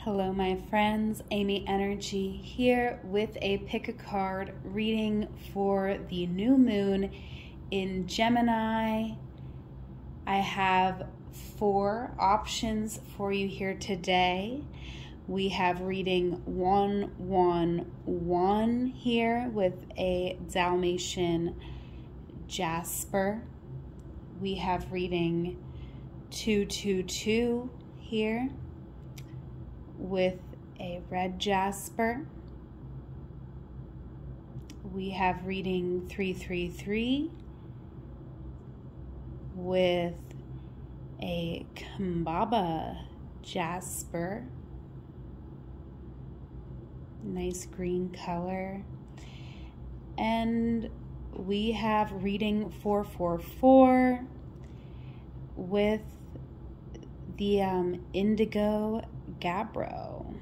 Hello my friends, Amy Energy here with a pick a card reading for the new moon in Gemini. I have 4 options for you here today. We have reading 111 here with a Dalmatian Jasper. We have reading 222 here with a red jasper. We have reading 333 with a Kambaba jasper. Nice green color. And we have reading 444 with the indigo Gabbro.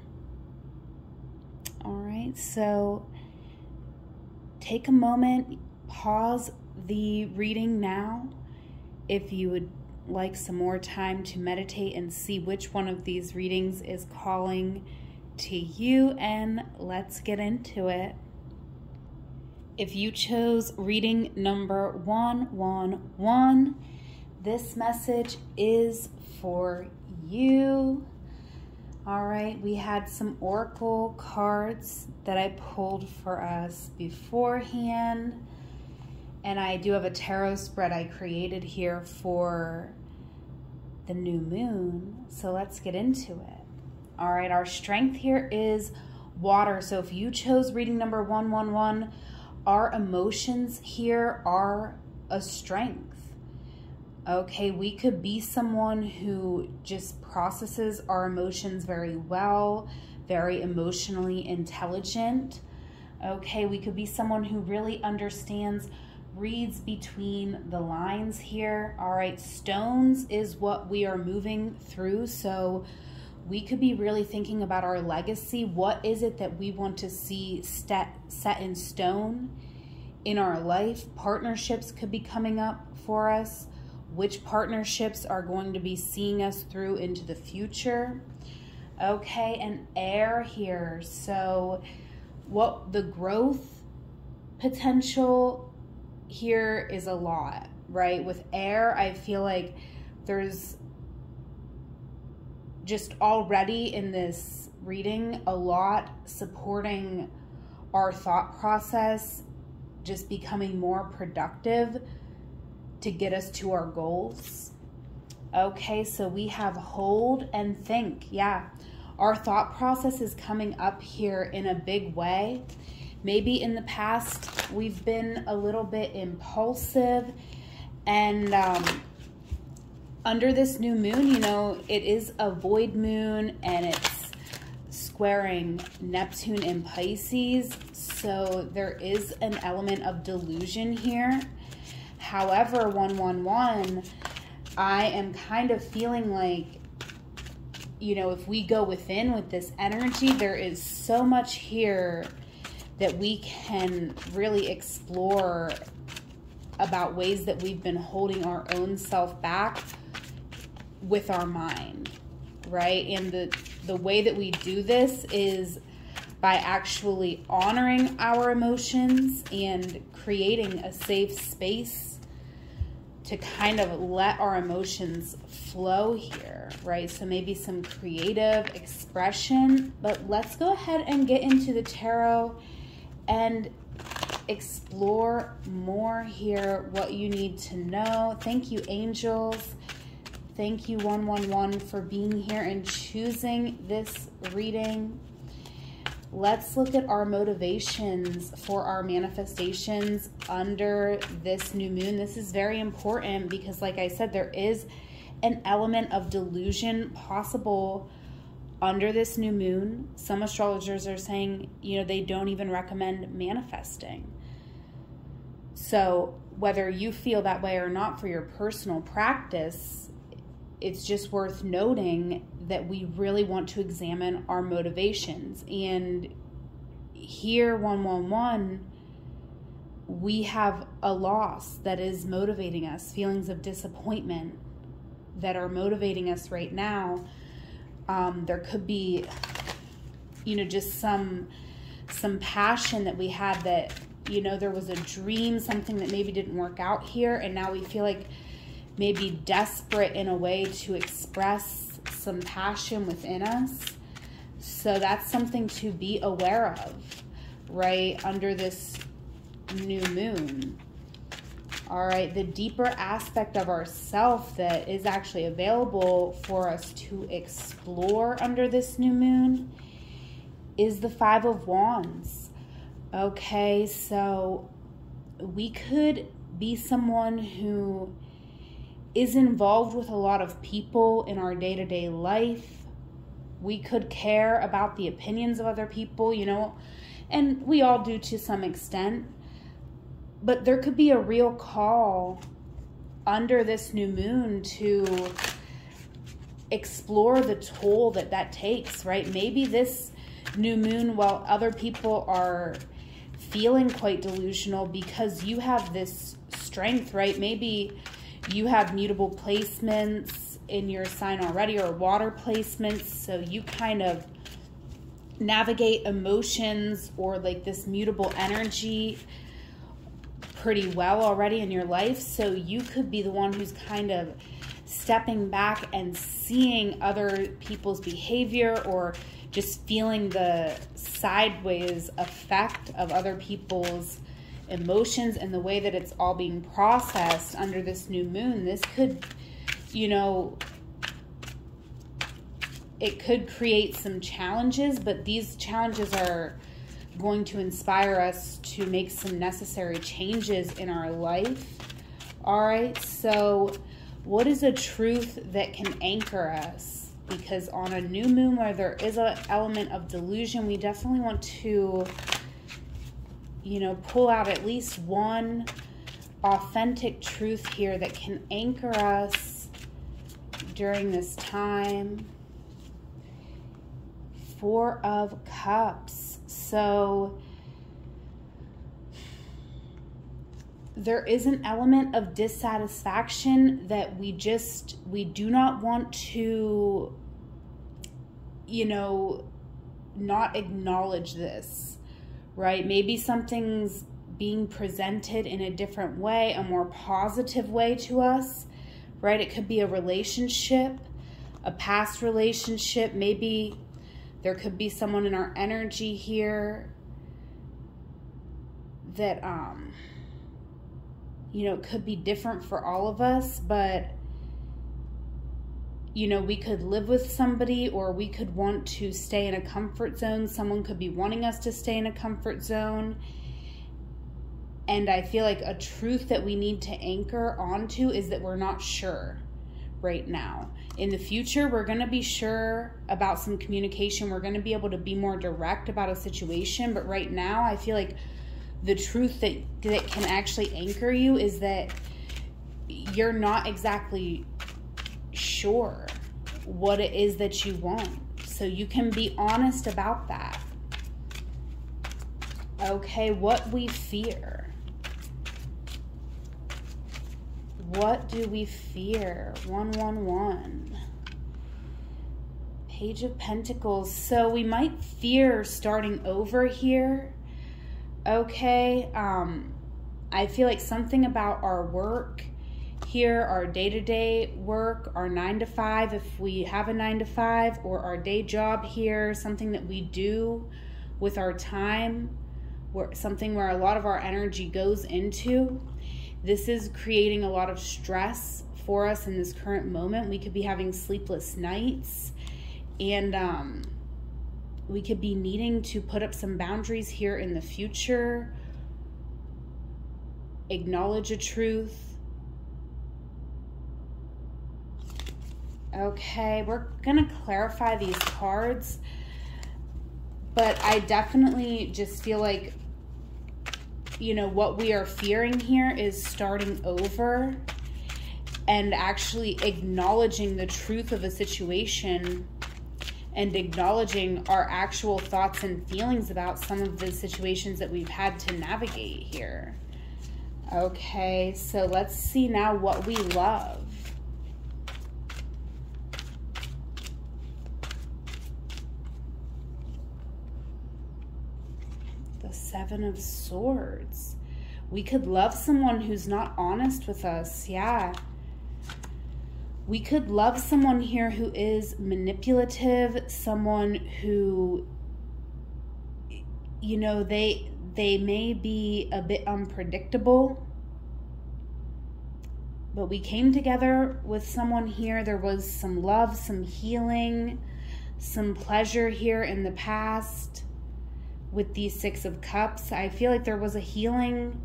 All right, so take a moment, pause the reading now if you would like some more time to meditate and see which one of these readings is calling to you, and let's get into it. If you chose reading number 111, this message is for you. All right, we had some oracle cards that I pulled for us beforehand, and I do have a tarot spread I created here for the new moon, so let's get into it. All right, our strength here is water, so if you chose reading number 111, our emotions here are a strength. Okay, we could be someone who just processes our emotions very well, very emotionally intelligent. Okay, we could be someone who really understands, reads between the lines here. All right, stones is what we are moving through, so we could be really thinking about our legacy. What is it that we want to see set in stone in our life? Partnerships could be coming up for us. Which partnerships are going to be seeing us through into the future? Okay, and air here. So what the growth potential here is a lot, right? With air, I feel like there's just already in this reading a lot supporting our thought process, just becoming more productive to get us to our goals. Okay, so we have hold and think. Yeah, our thought process is coming up here in a big way. Maybe in the past we've been a little bit impulsive, and under this new moon, you know, it is a void moon and it's squaring Neptune in Pisces, so there is an element of delusion here. However, 111, I am kind of feeling like, you know, if we go within with this energy, there is so much here that we can really explore about ways that we've been holding our own self back with our mind, right? And the way that we do this is by actually honoring our emotions and creating a safe space to kind of let our emotions flow here, right? So maybe some creative expression, but let's go ahead and get into the tarot and explore more here, what you need to know. Thank you, angels. Thank you, 111, for being here and choosing this reading. Let's look at our motivations for our manifestations under this new moon. This is very important because, like I said, there is an element of delusion possible under this new moon. Some astrologers are saying, you know, they don't even recommend manifesting. So whether you feel that way or not for your personal practice, it's just worth noting that we really want to examine our motivations. And here, 111, we have a loss that is motivating us, feelings of disappointment that are motivating us right now. There could be you know, just some passion that we had that, you know, there was a dream, something that maybe didn't work out here, and now we feel like maybe desperate in a way to express some passion within us. So that's something to be aware of, right, under this new moon. All right, the deeper aspect of ourself that is actually available for us to explore under this new moon is the Five of Wands. Okay, so we could be someone who is involved with a lot of people in our day-to-day life. We could care about the opinions of other people, you know, and we all do to some extent. But there could be a real call under this new moon to explore the toll that takes, right? Maybe this new moon, while other people are feeling quite delusional because you have this strength, right? Maybe you have mutable placements in your sign already, or water placements, so you kind of navigate emotions or like this mutable energy pretty well already in your life. So you could be the one who's kind of stepping back and seeing other people's behavior, or just feeling the sideways effect of other people's emotions and the way that it's all being processed under this new moon. This could, you know, it could create some challenges, but these challenges are going to inspire us to make some necessary changes in our life. All right, so what is a truth that can anchor us? Because on a new moon where there is an element of delusion, we definitely want to, you know, pull out at least one authentic truth here that can anchor us during this time. Four of Cups. So there is an element of dissatisfaction that we do not want to, you know, not acknowledge this, right? Maybe something's being presented in a different way, a more positive way to us, right? It could be a relationship, a past relationship. Maybe there could be someone in our energy here that, you know, it could be different for all of us, but, you know, we could live with somebody, or we could want to stay in a comfort zone. Someone could be wanting us to stay in a comfort zone. And I feel like a truth that we need to anchor onto is that we're not sure right now. In the future, we're going to be sure about some communication. We're going to be able to be more direct about a situation. But right now, I feel like the truth that can actually anchor you is that you're not exactly sure what it is that you want. So you can be honest about that. Okay, what we fear. What do we fear? 111. Page of Pentacles. So we might fear starting over here. Okay, I feel like something about our work here, our day-to-day work, our 9 to 5, if we have a 9 to 5, or our day job here, something that we do with our time, something where a lot of our energy goes into. This is creating a lot of stress for us in this current moment. We could be having sleepless nights, and we could be needing to put up some boundaries here in the future, acknowledge a truth. Okay, we're gonna clarify these cards, but I definitely just feel like, you know, what we are fearing here is starting over and actually acknowledging the truth of a situation and acknowledging our actual thoughts and feelings about some of the situations that we've had to navigate here. Okay, so let's see now what we love. Seven of Swords. We could love someone who's not honest with us. Yeah. We could love someone here who is manipulative, someone who, you know, they may be a bit unpredictable. But we came together with someone here. There was some love, some healing, some pleasure here in the past with these Six of Cups. I feel like there was a healing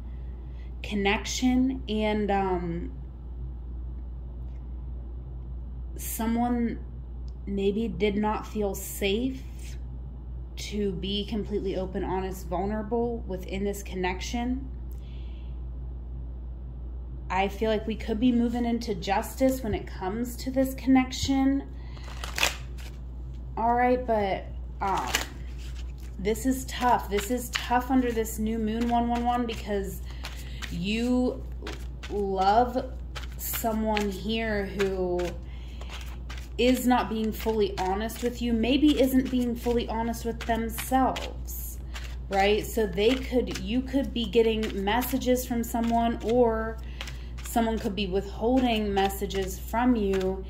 connection, and someone maybe did not feel safe to be completely open, honest, vulnerable within this connection. I feel like we could be moving into justice when it comes to this connection. All right, but this is tough. This is tough under this new moon 111 because you love someone here who is not being fully honest with you, maybe isn't being fully honest with themselves, right? So you could be getting messages from someone, or someone could be withholding messages from you,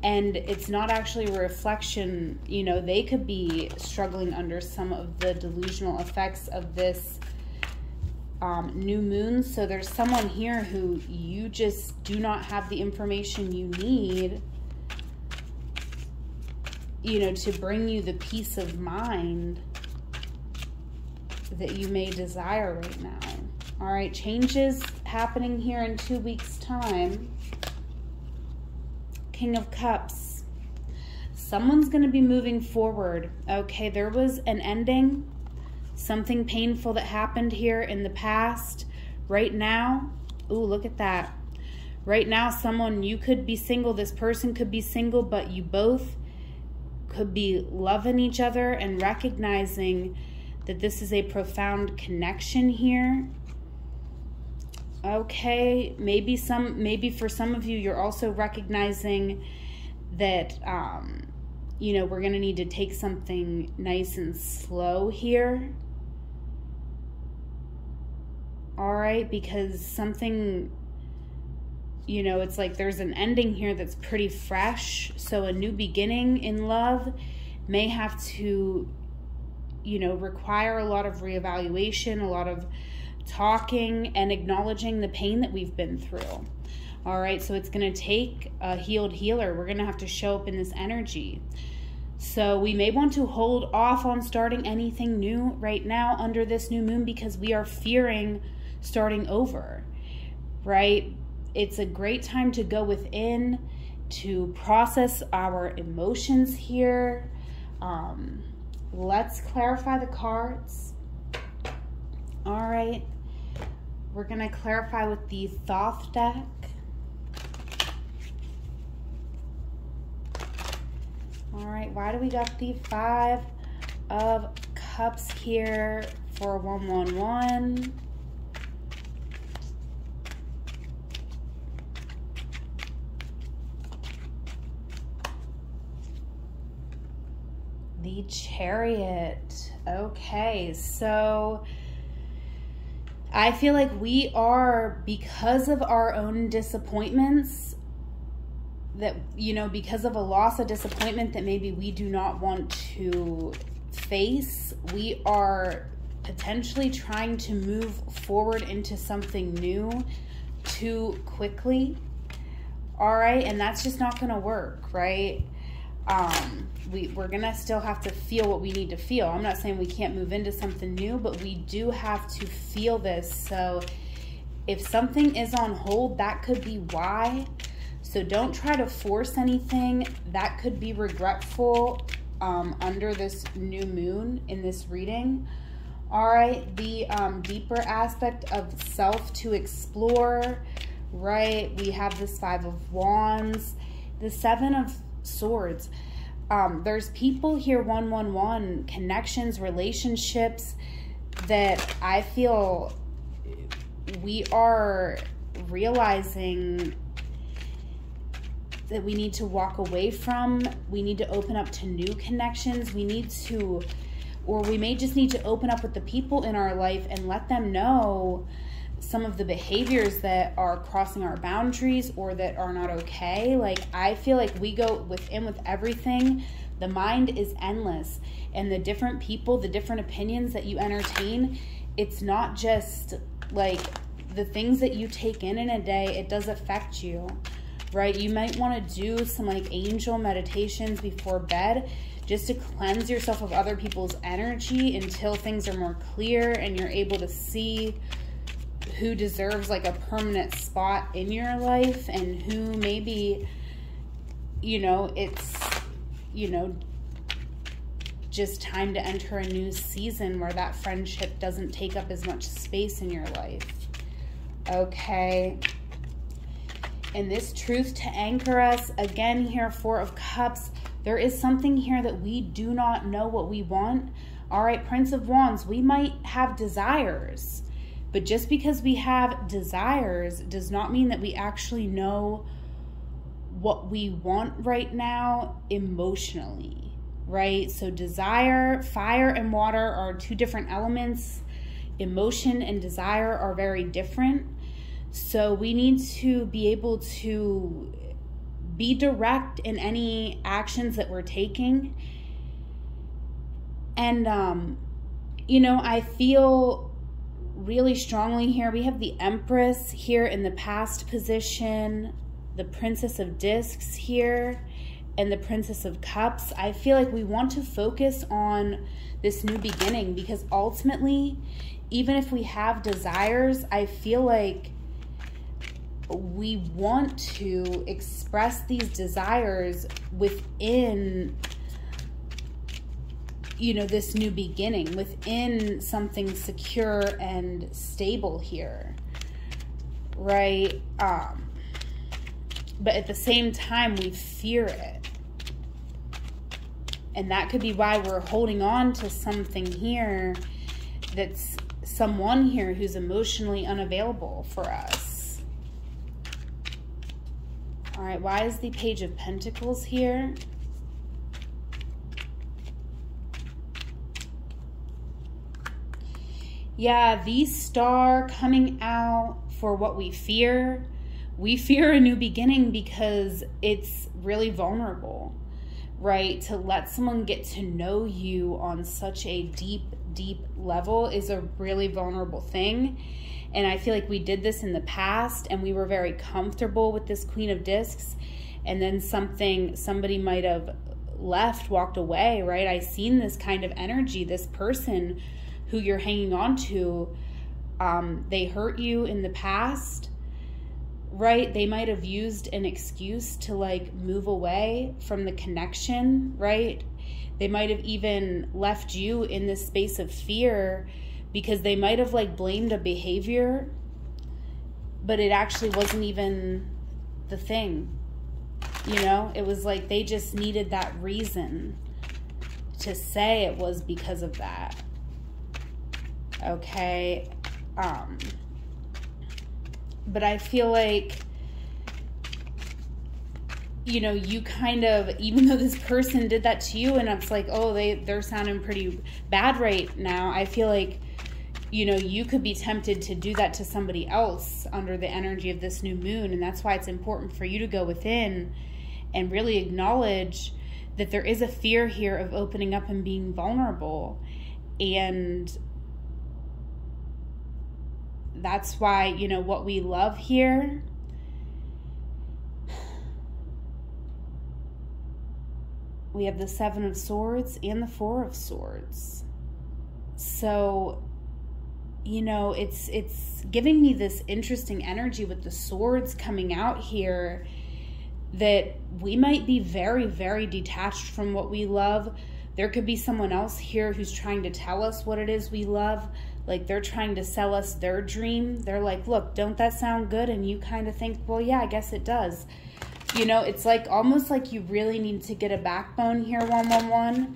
and it's not actually a reflection. You know, they could be struggling under some of the delusional effects of this new moon. So there's someone here who you just do not have the information you need, you know, to bring you the peace of mind that you may desire right now. All right, changes happening here in 2 weeks' time. King of Cups. Someone's going to be moving forward. Okay, there was an ending, something painful that happened here in the past. Right now, ooh, look at that. Right now, you could be single, this person could be single, but you both could be loving each other and recognizing that this is a profound connection here. Okay, maybe for some of you, you're also recognizing that, you know, we're going to need to take something nice and slow here. All right, because something, you know, it's like there's an ending here that's pretty fresh. So a new beginning in love may have to, you know, require a lot of reevaluation, a lot of talking and acknowledging the pain that we've been through. All right, so it's going to take a healed healer. We're going to have to show up in this energy. So we may want to hold off on starting anything new right now under this new moon because we are fearing starting over, right? It's a great time to go within, to process our emotions here. Let's clarify the cards. All right. We're going to clarify with the Thoth deck. All right, why do we got the Five of Cups here for 111? The Chariot. Okay, so I feel like we are, because of our own disappointments, that, you know, because of a loss, a disappointment that maybe we do not want to face, we are potentially trying to move forward into something new too quickly. All right, and that's just not going to work, right? We're going to still have to feel what we need to feel. I'm not saying we can't move into something new, but we do have to feel this. So if something is on hold, that could be why. So don't try to force anything. That could be regretful under this new moon in this reading. All right, the deeper aspect of self to explore, right? We have this Five of Wands, the Seven of Swords. There's people here, 111, connections, relationships that I feel we are realizing that we need to walk away from. We need to open up to new connections. We need to or we may just need to open up with the people in our life and let them know some of the behaviors that are crossing our boundaries or that are not okay. Like, I feel like we go within with everything. The mind is endless, and the different people, the different opinions that you entertain, it's not just like the things that you take in a day, it does affect you, right? You might want to do some like angel meditations before bed just to cleanse yourself of other people's energy until things are more clear and you're able to see who deserves like a permanent spot in your life and who maybe, you know, it's, you know, just time to enter a new season where that friendship doesn't take up as much space in your life. Okay. And this truth to anchor us, again here, Four of Cups, there is something here that we do not know what we want. All right, Prince of Wands, we might have desires, but just because we have desires does not mean that we actually know what we want right now emotionally, right? So desire, fire and water are two different elements. Emotion and desire are very different. So we need to be able to be direct in any actions that we're taking. And, you know, I feel really strongly here. We have the Empress here in the past position, the Princess of Discs here, and the Princess of Cups. I feel like we want to focus on this new beginning because ultimately, even if we have desires, I feel like we want to express these desires within, you know, this new beginning, within something secure and stable here, right? But at the same time, we fear it. And that could be why we're holding on to something here that's someone here who's emotionally unavailable for us. All right, why is the Page of Pentacles here? Yeah, the Star coming out for what we fear. We fear a new beginning because it's really vulnerable, right? To let someone get to know you on such a deep, deep level is a really vulnerable thing. And I feel like we did this in the past and we were very comfortable with this Queen of Discs. And then somebody might have left, walked away, right? I've seen this kind of energy, this person who you're hanging on to, they hurt you in the past, right? They might have used an excuse to like move away from the connection, right? They might have even left you in this space of fear because they might have like blamed a behavior, but it actually wasn't even the thing. You know, it was like they just needed that reason to say it was because of that. Okay. But I feel like, you know, you kind of, even though this person did that to you and it's like, oh, they're sounding pretty bad right now, I feel like, you know, you could be tempted to do that to somebody else under the energy of this new moon. And that's why it's important for you to go within and really acknowledge that there is a fear here of opening up and being vulnerable. And that's why, you know, what we love here, we have the Seven of Swords and the Four of Swords. So, you know, it's giving me this interesting energy with the swords coming out here that we might be very, very detached from what we love. There could be someone else here who's trying to tell us what it is we love. Like they're trying to sell us their dream. They're like, look, don't that sound good? And you kind of think, well, yeah, I guess it does. You know, it's like almost like you really need to get a backbone here, 111.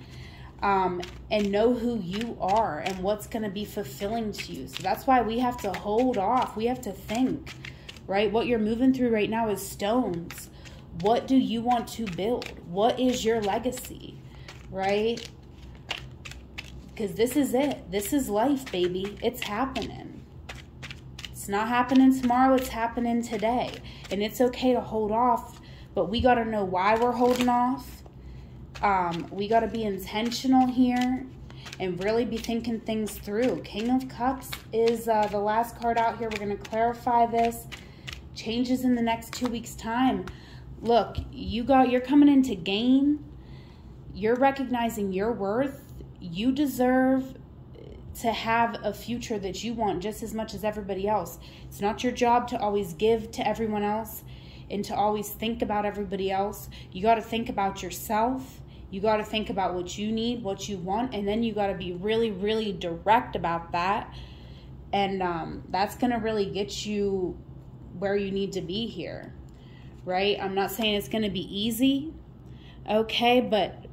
And know who you are and what's going to be fulfilling to you. So that's why we have to hold off. We have to think, right? What you're moving through right now is stones. What do you want to build? What is your legacy, right? Because this is it. This is life, baby. It's happening. It's not happening tomorrow. It's happening today. And it's okay to hold off, but we got to know why we're holding off. We got to be intentional here and really be thinking things through. King of Cups is the last card out here. We're going to clarify this. Changes in the next 2 weeks' time. Look, you're coming in to gain. You're recognizing your worth. You deserve to have a future that you want just as much as everybody else. It's not your job to always give to everyone else and to always think about everybody else. You got to think about yourself. You got to think about what you need, what you want, and then you got to be really, really direct about that. And that's going to really get you where you need to be here, right? I'm not saying it's going to be easy, okay, but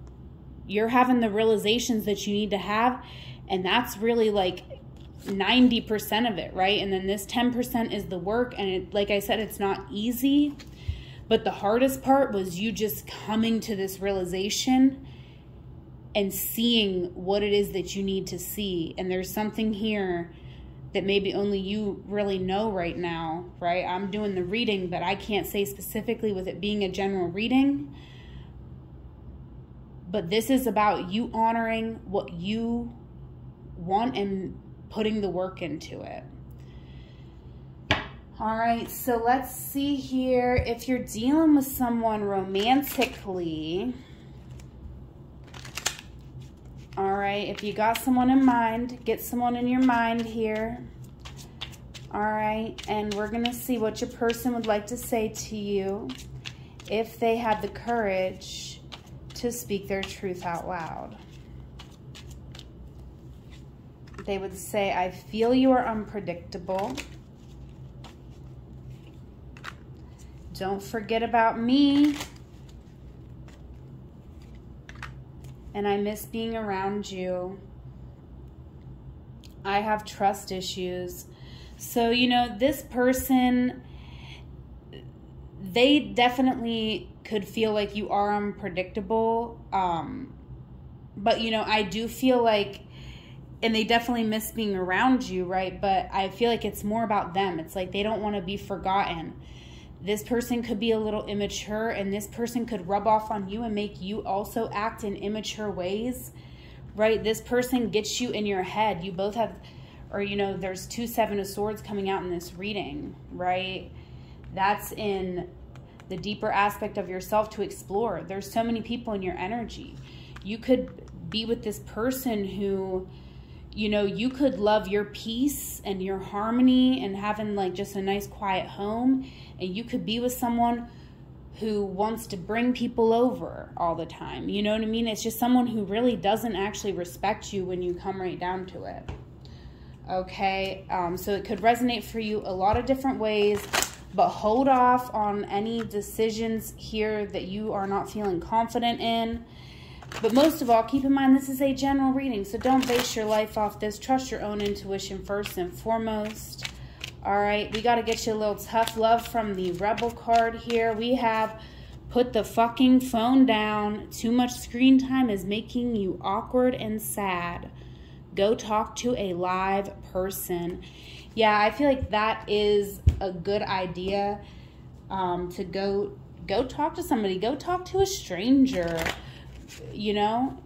you're having the realizations that you need to have, and that's really like 90% of it, right? And then this 10% is the work, and like I said, it's not easy, but the hardest part was you just coming to this realization and seeing what it is that you need to see. And there's something here that maybe only you really know right now, right? I'm doing the reading, but I can't say specifically with it being a general reading. But this is about you honoring what you want and putting the work into it. All right, so let's see here. If you're dealing with someone romantically, all right, if you got someone in mind, get someone in your mind here. All right, and we're going to see what your person would like to say to you if they had the courage to speak their truth out loud. They would say, I feel you are unpredictable. Don't forget about me. And I miss being around you. I have trust issues. So, you know, this person, they definitely could feel like you are unpredictable. But, you know, I do feel like, and they definitely miss being around you, right? But I feel like it's more about them. It's like they don't want to be forgotten. This person could be a little immature, and this person could rub off on you and make you also act in immature ways, right? This person gets you in your head. You both have, or, you know, there's 2 7 of Swords coming out in this reading, right? That's in the deeper aspect of yourself to explore. There's so many people in your energy. You could be with this person who, you know, you could love your peace and your harmony and having like just a nice quiet home. And you could be with someone who wants to bring people over all the time. You know what I mean? It's just someone who really doesn't actually respect you when you come right down to it. Okay, so it could resonate for you a lot of different ways, but hold off on any decisions here that you are not feeling confident in. But most of all, keep in mind this is a general reading, so don't base your life off this. Trust your own intuition first and foremost. All right, we got to get you a little tough love from the Rebel card here. We have put the fucking phone down. Too much screen time is making you awkward and sad. Go talk to a live person. Yeah, I feel like that is a good idea, to go talk to somebody. Go talk to a stranger, you know.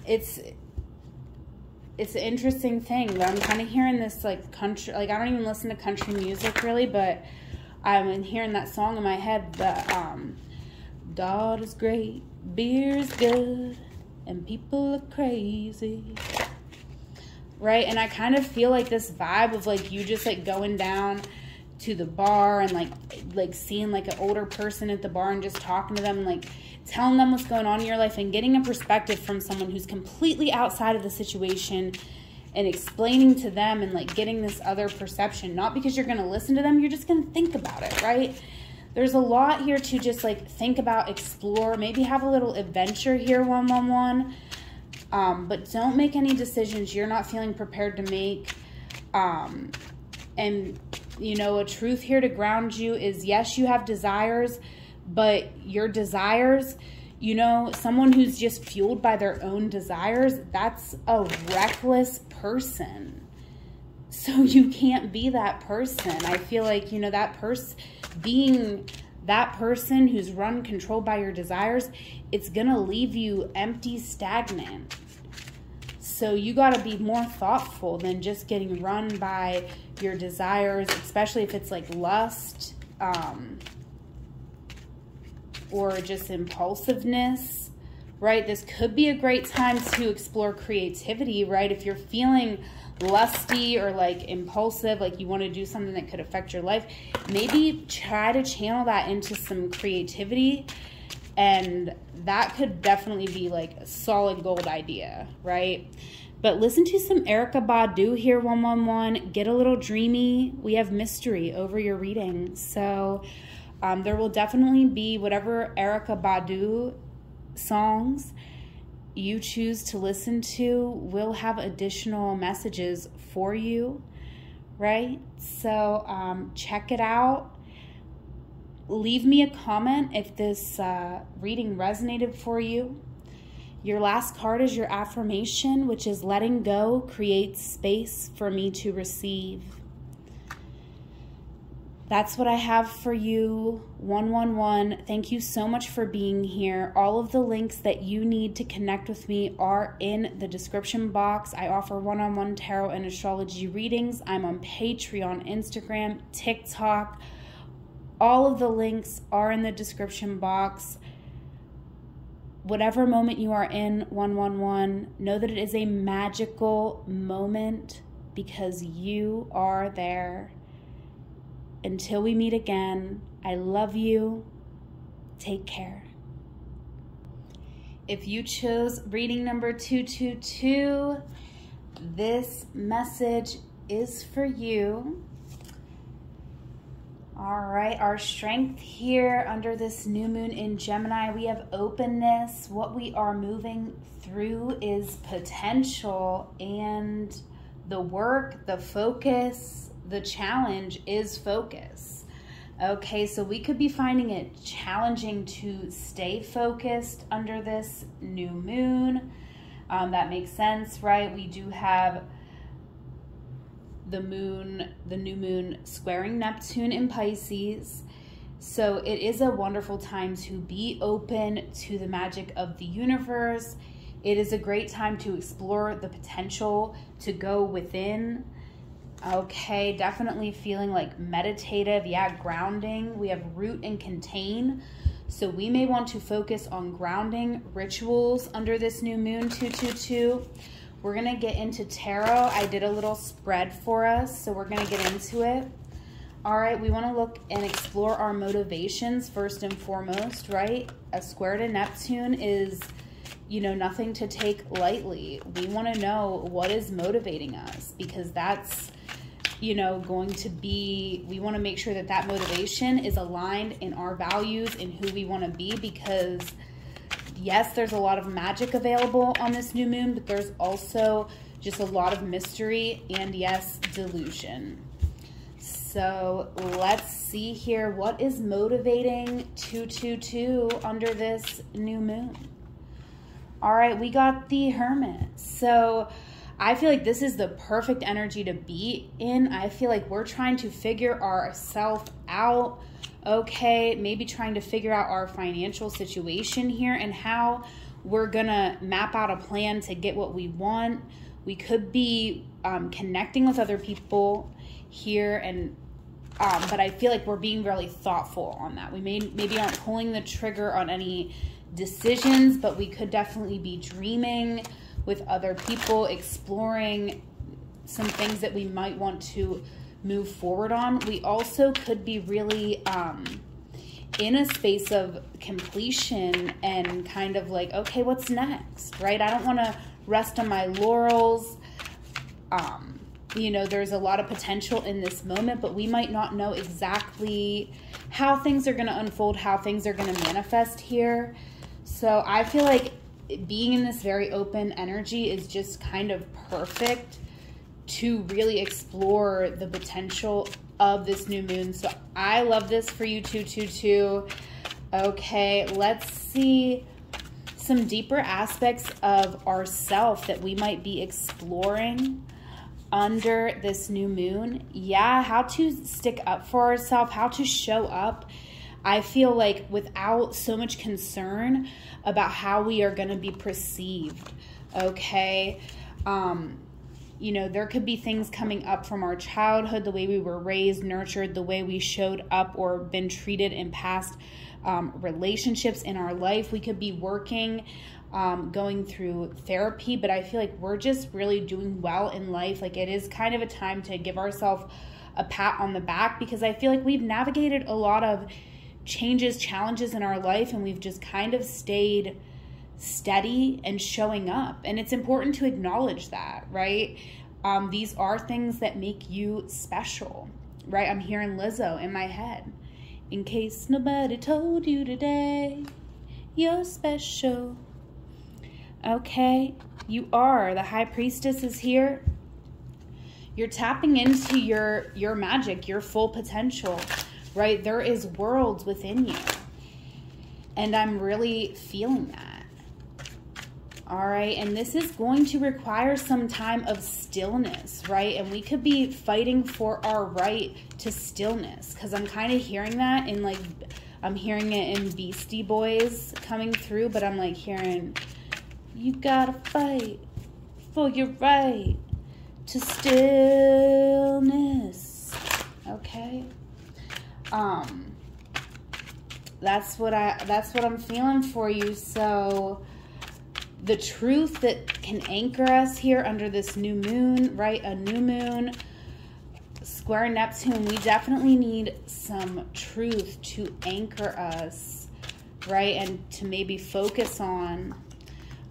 It's an interesting thing, but I'm kind of hearing this like country, like I don't even listen to country music really, but I'm hearing that song in my head, the God is great, beer is good, and people are crazy, right? And I kind of feel like this vibe of like you just like going down to the bar and like seeing like an older person at the bar and just talking to them and like telling them what's going on in your life and getting a perspective from someone who's completely outside of the situation and explaining to them and like getting this other perception. Not because you're going to listen to them, you're just going to think about it, right? There's a lot here to just like think about, explore, maybe have a little adventure here one-on-one. But don't make any decisions you're not feeling prepared to make. And, you know, a truth here to ground you is, yes, you have desires, but your desires, You know, someone who's just fueled by their own desires, that's a reckless person. So you can't be that person. I feel like, you know, being that person who's run, controlled by your desires, it's going to leave you empty, stagnant. So you got to be more thoughtful than just getting run by your desires, especially if it's like lust, or just impulsiveness, right? This could be a great time to explore creativity, right? If you're feeling lusty or like impulsive, like you want to do something that could affect your life, maybe try to channel that into some creativity, and that could definitely be like a solid gold idea, right? But listen to some Erykah Badu here, 111. Get a little dreamy. We have mystery over your reading. So there will definitely be whatever Erykah Badu songs you choose to listen to will have additional messages for you, right? So check it out. Leave me a comment if this reading resonated for you. Your last card is your affirmation, which is letting go creates space for me to receive. That's what I have for you, 111. Thank you so much for being here. All of the links that you need to connect with me are in the description box. I offer one-on-one tarot and astrology readings. I'm on Patreon, Instagram, TikTok. All of the links are in the description box. Whatever moment you are in, 111, know that it is a magical moment because you are there. Until we meet again, I love you. Take care. If you chose reading number 222, this message is for you. All right, our strength here under this new moon in Gemini, we have openness. What we are moving through is potential, and the work, the focus, the challenge is focus. Okay, so we could be finding it challenging to stay focused under this new moon. That makes sense, right? We do have the new moon squaring Neptune in Pisces. So it is a wonderful time to be open to the magic of the universe. It is a great time to explore the potential to go within. Okay, definitely feeling like meditative. Yeah, grounding. We have root and contain. So we may want to focus on grounding rituals under this new moon, 222. We're going to get into tarot. I did a little spread for us, so we're going to get into it. All right, we want to look and explore our motivations first and foremost, right? A square to Neptune is, you know, nothing to take lightly. We want to know what is motivating us, because that's, you know, going to be, we want to make sure that that motivation is aligned in our values and who we want to be, because yes, there's a lot of magic available on this new moon, but there's also just a lot of mystery and, yes, delusion. So let's see here. What is motivating 222 under this new moon? All right, we got the Hermit. So I feel like this is the perfect energy to be in. I feel like we're trying to figure ourselves out. Okay, maybe trying to figure out our financial situation here and how we're gonna map out a plan to get what we want. We could be connecting with other people here, and but I feel like we're being really thoughtful on that. We maybe aren't pulling the trigger on any decisions, but we could definitely be dreaming with other people, exploring some things that we might want to move forward on. We also could be really in a space of completion and kind of like, okay, what's next, right? I don't want to rest on my laurels. You know, there's a lot of potential in this moment, but we might not know exactly how things are going to unfold, how things are going to manifest here. So I feel like being in this very open energy is just kind of perfect to really explore the potential of this new moon. So I love this for you, 222. Okay, let's see some deeper aspects of ourself that we might be exploring under this new moon. Yeah, how to stick up for ourselves, how to show up. I feel like without so much concern about how we are going to be perceived, okay? You know, there could be things coming up from our childhood, the way we were raised, nurtured, the way we showed up or been treated in past relationships in our life. We could be working, going through therapy, but I feel like we're just really doing well in life. Like, it is kind of a time to give ourselves a pat on the back, because I feel like we've navigated a lot of changes, challenges in our life, and we've just kind of stayed steady and showing up. And it's important to acknowledge that, right? These are things that make you special, right? I'm hearing Lizzo in my head. In case nobody told you today, you're special. Okay, you are. The High Priestess is here. You're tapping into your magic, your full potential, right? There is worlds within you. And I'm really feeling that. All right. And this is going to require some time of stillness, right? And we could be fighting for our right to stillness, because I'm kind of hearing that in, like, I'm hearing it in Beastie Boys coming through, but I'm like hearing, you gotta fight for your right to stillness. Okay. That's what I'm feeling for you. So the truth that can anchor us here under this new moon, right? A new moon, square Neptune. We definitely need some truth to anchor us, right? And to maybe focus on.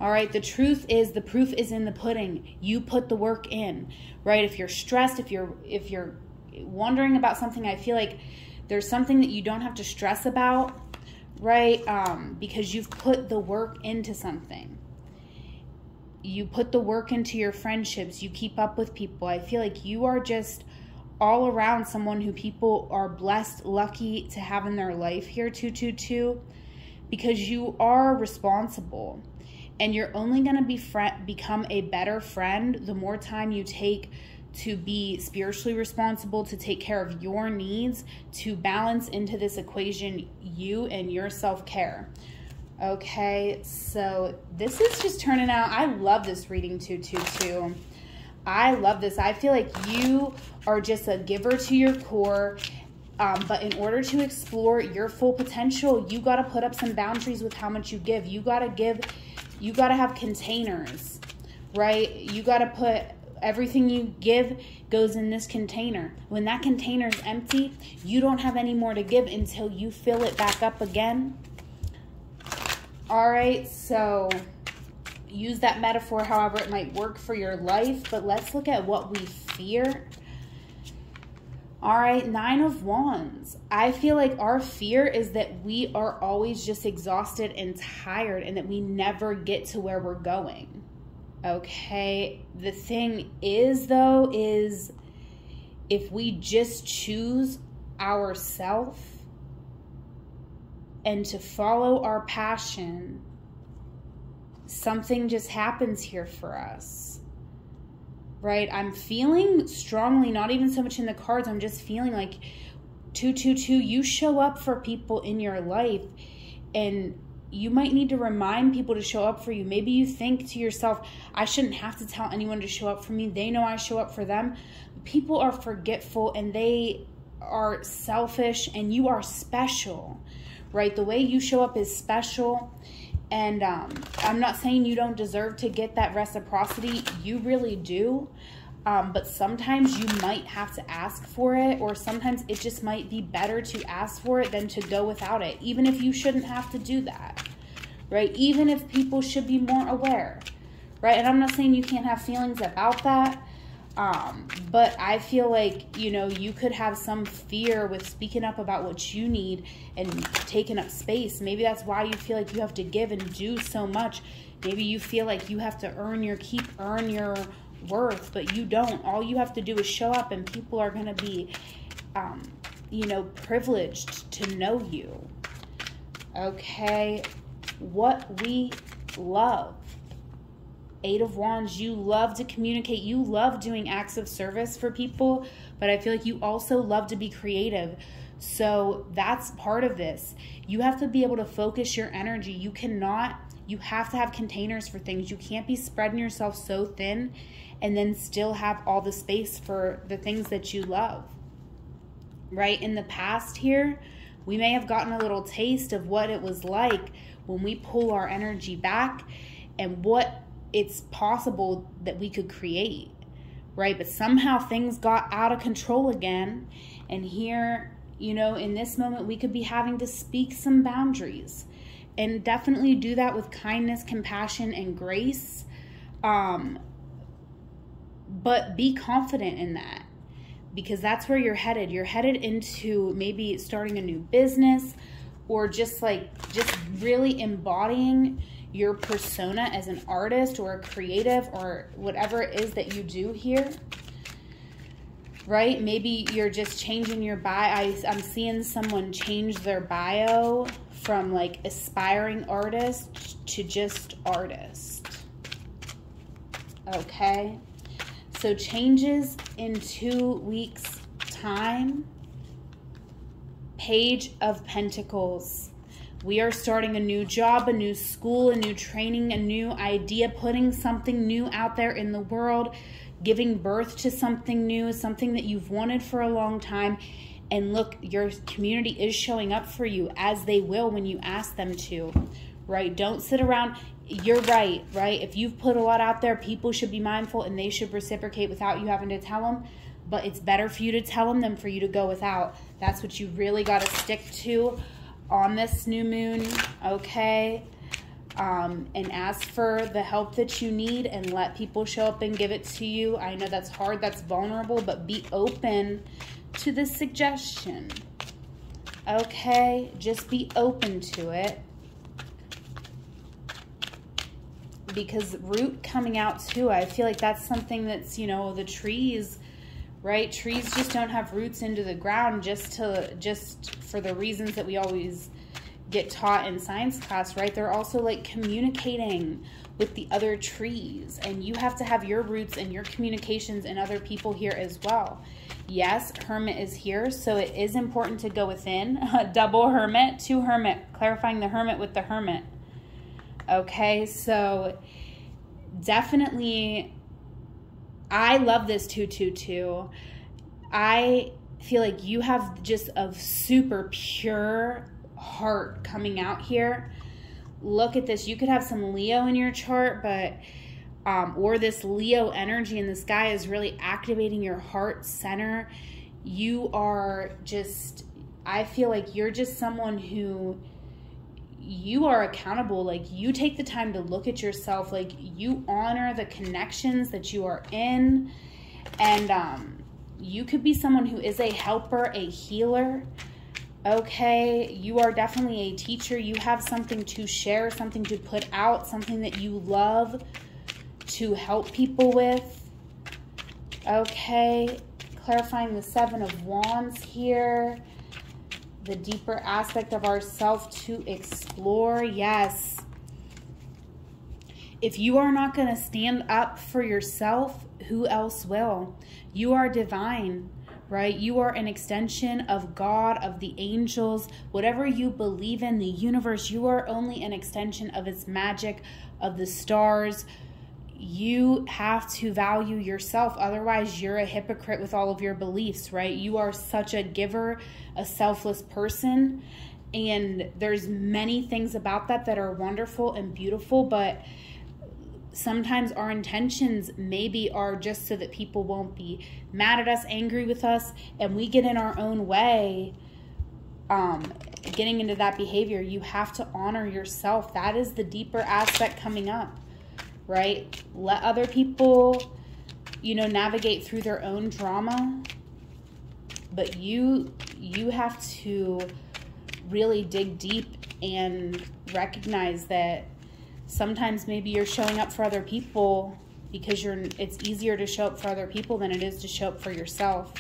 All right. The truth is, the proof is in the pudding. You put the work in, right? If you're stressed, if you're wondering about something, I feel like there's something that you don't have to stress about, right? Because you've put the work into something. You put the work into your friendships. You keep up with people. I feel like you are just all around someone who people are blessed, lucky to have in their life here, 222, because you are responsible. And you're only going to become a better friend the more time you take to be spiritually responsible, to take care of your needs, to balance into this equation you and your self-care. Okay, so this is just turning out. I love this reading, 222. I love this. I feel like you are just a giver to your core. But in order to explore your full potential, you got to put up some boundaries with how much you give. You got to give. You got to have containers, right? You got to put everything you give goes in this container. When that container is empty, you don't have any more to give until you fill it back up again. All right, so use that metaphor however it might work for your life, but let's look at what we fear. All right, 9 of Wands. I feel like our fear is that we are always just exhausted and tired, and that we never get to where we're going. Okay, the thing is, though, is if we just choose ourselves and to follow our passion, something just happens here for us, right? I'm feeling strongly, not even so much in the cards, I'm just feeling like 222, you show up for people in your life, and you might need to remind people to show up for you. Maybe you think to yourself, I shouldn't have to tell anyone to show up for me. They know I show up for them. People are forgetful and they are selfish, and you are special, right? The way you show up is special. And I'm not saying you don't deserve to get that reciprocity. You really do. But sometimes you might have to ask for it, or sometimes it just might be better to ask for it than to go without it, even if you shouldn't have to do that, right? Even if people should be more aware, right? And I'm not saying you can't have feelings about that, but I feel like, you know, you could have some fear with speaking up about what you need and taking up space. Maybe that's why you feel like you have to give and do so much. Maybe you feel like you have to earn your keep, earn your worth, but you don't. All you have to do is show up, and people are going to be, you know, privileged to know you. Okay, what we love. 8 of Wands, you love to communicate. You love doing acts of service for people, but I feel like you also love to be creative. So that's part of this. You have to be able to focus your energy. You have to have containers for things. You can't be spreading yourself so thin and then still have all the space for the things that you love, right? In the past here, we may have gotten a little taste of what it was like when we pull our energy back and what it's possible that we could create, right? But somehow things got out of control again. And here, you know, in this moment, we could be having to speak some boundaries, and definitely do that with kindness, compassion, and grace. But be confident in that, because that's where you're headed. You're headed into maybe starting a new business, or just really embodying your persona as an artist or a creative or whatever it is that you do here, right? Maybe you're just changing your bio. I'm seeing someone change their bio from like aspiring artist to just artist. Okay, so changes in 2 weeks' time. Page of Pentacles. We are starting a new job, a new school, a new training, a new idea, putting something new out there in the world, giving birth to something new, something that you've wanted for a long time. And look, your community is showing up for you, as they will when you ask them to, right? Don't sit around. You're right? If you've put a lot out there, people should be mindful and they should reciprocate without you having to tell them. But it's better for you to tell them than for you to go without. That's what you really got to stick to on this new moon, okay? And ask for the help that you need and let people show up and give it to you. I know that's hard, that's vulnerable, but be open to this suggestion, okay? Just be open to it. Because root coming out too, I feel like that's something that's, you know, the trees, right? Trees just don't have roots into the ground just for the reasons that we always get taught in science class, right? They're also like communicating with the other trees, and you have to have your roots and your communications in other people here as well. Yes, Hermit is here, so it is important to go within. Double Hermit, 2 Hermit, clarifying the Hermit with the Hermit. Okay, so definitely, I love this 222. I feel like you have just a super pure heart coming out here. Look at this. You could have some Leo in your chart, but or this Leo energy in the sky is really activating your heart center. You are just, I feel like you're just someone who, you are accountable. Like, you take the time to look at yourself. Like, you honor the connections that you are in. And you could be someone who is a helper, a healer. Okay, you are definitely a teacher. You have something to share, something to put out, something that you love to help people with. Okay, clarifying the 7 of Wands here. The deeper aspect of ourself to explore. Yes. If you are not going to stand up for yourself, who else will? You are divine, right? You are an extension of God, of the angels, whatever you believe in, the universe. You are only an extension of its magic, of the stars. You have to value yourself. Otherwise, you're a hypocrite with all of your beliefs, right? You are such a giver, a selfless person. And there's many things about that that are wonderful and beautiful, but sometimes our intentions maybe are just so that people won't be mad at us, angry with us, and we get in our own way, getting into that behavior. You have to honor yourself. That is the deeper aspect coming up, right? Let other people, you know, navigate through their own drama, but you have to really dig deep and recognize that sometimes maybe you're showing up for other people because it's easier to show up for other people than it is to show up for yourself.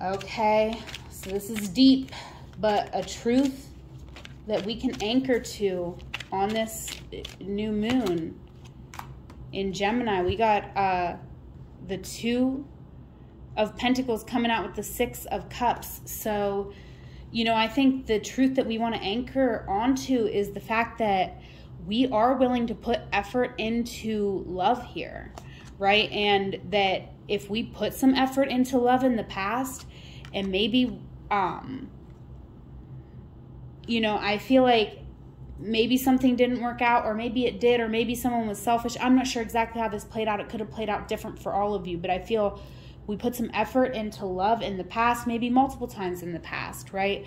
Okay, so this is deep, but a truth that we can anchor to on this new moon in Gemini. We got the 2 of Pentacles coming out with the 6 of Cups. So, you know, I think the truth that we want to anchor onto is the fact that we are willing to put effort into love here, right? And that if we put some effort into love in the past, and maybe, you know, I feel like maybe something didn't work out, or maybe it did, or maybe someone was selfish. I'm not sure exactly how this played out. It could have played out different for all of you, but I feel we put some effort into love in the past, maybe multiple times in the past, right?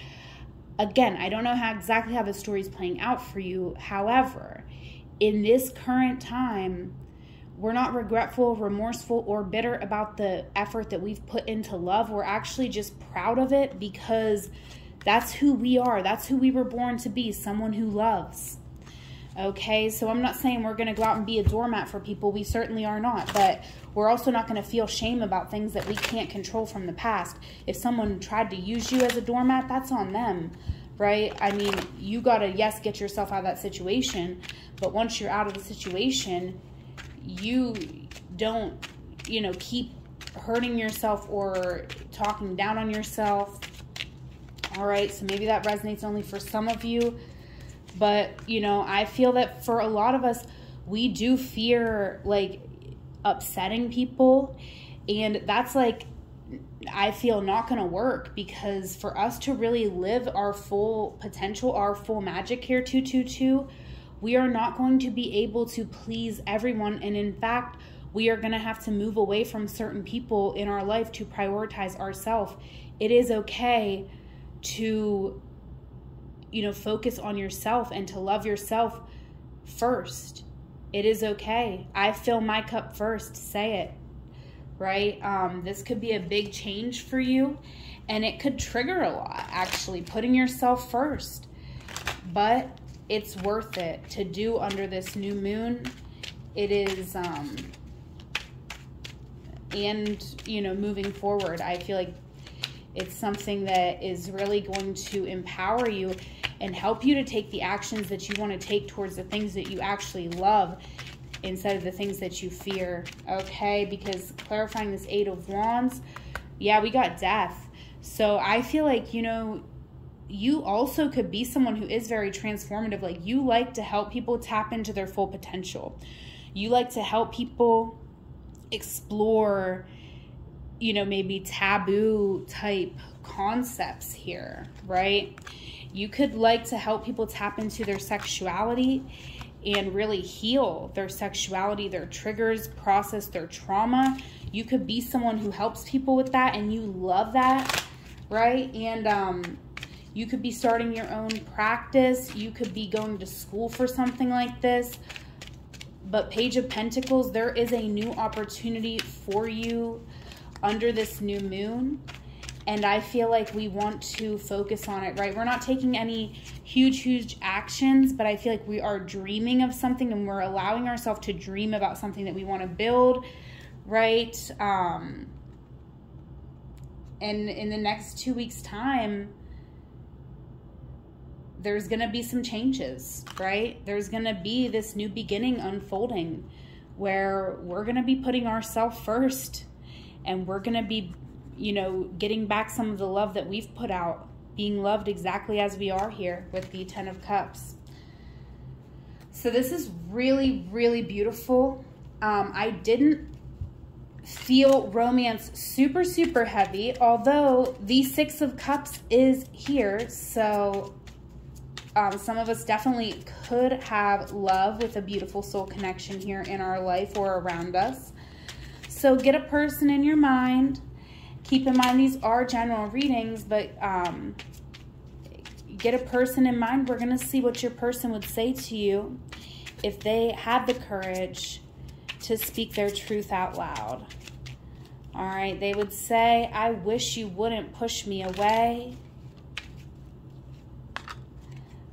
Again, I don't know exactly how the story is playing out for you. However, in this current time, we're not regretful, remorseful, or bitter about the effort that we've put into love. We're actually just proud of it, because that's who we are. That's who we were born to be, someone who loves. Okay, so I'm not saying we're going to go out and be a doormat for people. We certainly are not. But we're also not going to feel shame about things that we can't control from the past. If someone tried to use you as a doormat, that's on them, right? I mean, you got to, yes, get yourself out of that situation. But once you're out of the situation, you don't, you know, keep hurting yourself or talking down on yourself. All right, so maybe that resonates only for some of you. But, you know, I feel that for a lot of us, we do fear, like, upsetting people. And that's, like, I feel not going to work, because for us to really live our full potential, our full magic here, 222, we are not going to be able to please everyone. And in fact, we are going to have to move away from certain people in our life to prioritize ourselves. It is okay to, you know, focus on yourself and to love yourself first. It is okay. I fill my cup first. Say it, right? This could be a big change for you, and it could trigger a lot, actually, putting yourself first. But it's worth it to do under this new moon. It is, and, you know, moving forward, I feel like it's something that is really going to empower you and help you to take the actions that you want to take towards the things that you actually love, instead of the things that you fear, okay? Because clarifying this 8 of Wands, yeah, we got death. So I feel like, you know, you also could be someone who is very transformative. Like, you like to help people tap into their full potential. You like to help people explore, you know, maybe taboo type concepts here, right? You could like to help people tap into their sexuality and really heal their sexuality, their triggers, process their trauma. You could be someone who helps people with that, and you love that, right? And you could be starting your own practice. You could be going to school for something like this. But Page of Pentacles, there is a new opportunity for you under this new moon. And I feel like we want to focus on it, right? We're not taking any huge actions, but I feel like we are dreaming of something, and we're allowing ourselves to dream about something that we want to build, right? And in the next 2 weeks' time, there's going to be some changes, right? There's going to be this new beginning unfolding where we're going to be putting ourselves first, and we're going to be, you know, getting back some of the love that we've put out, being loved exactly as we are here with the 10 of Cups. So this is really, really beautiful. I didn't feel romance super heavy, although the 6 of Cups is here. So some of us definitely could have love with a beautiful soul connection here in our life or around us. So get a person in your mind. Keep in mind these are general readings, but get a person in mind. We're going to see what your person would say to you if they had the courage to speak their truth out loud. All right, they would say, I wish you wouldn't push me away.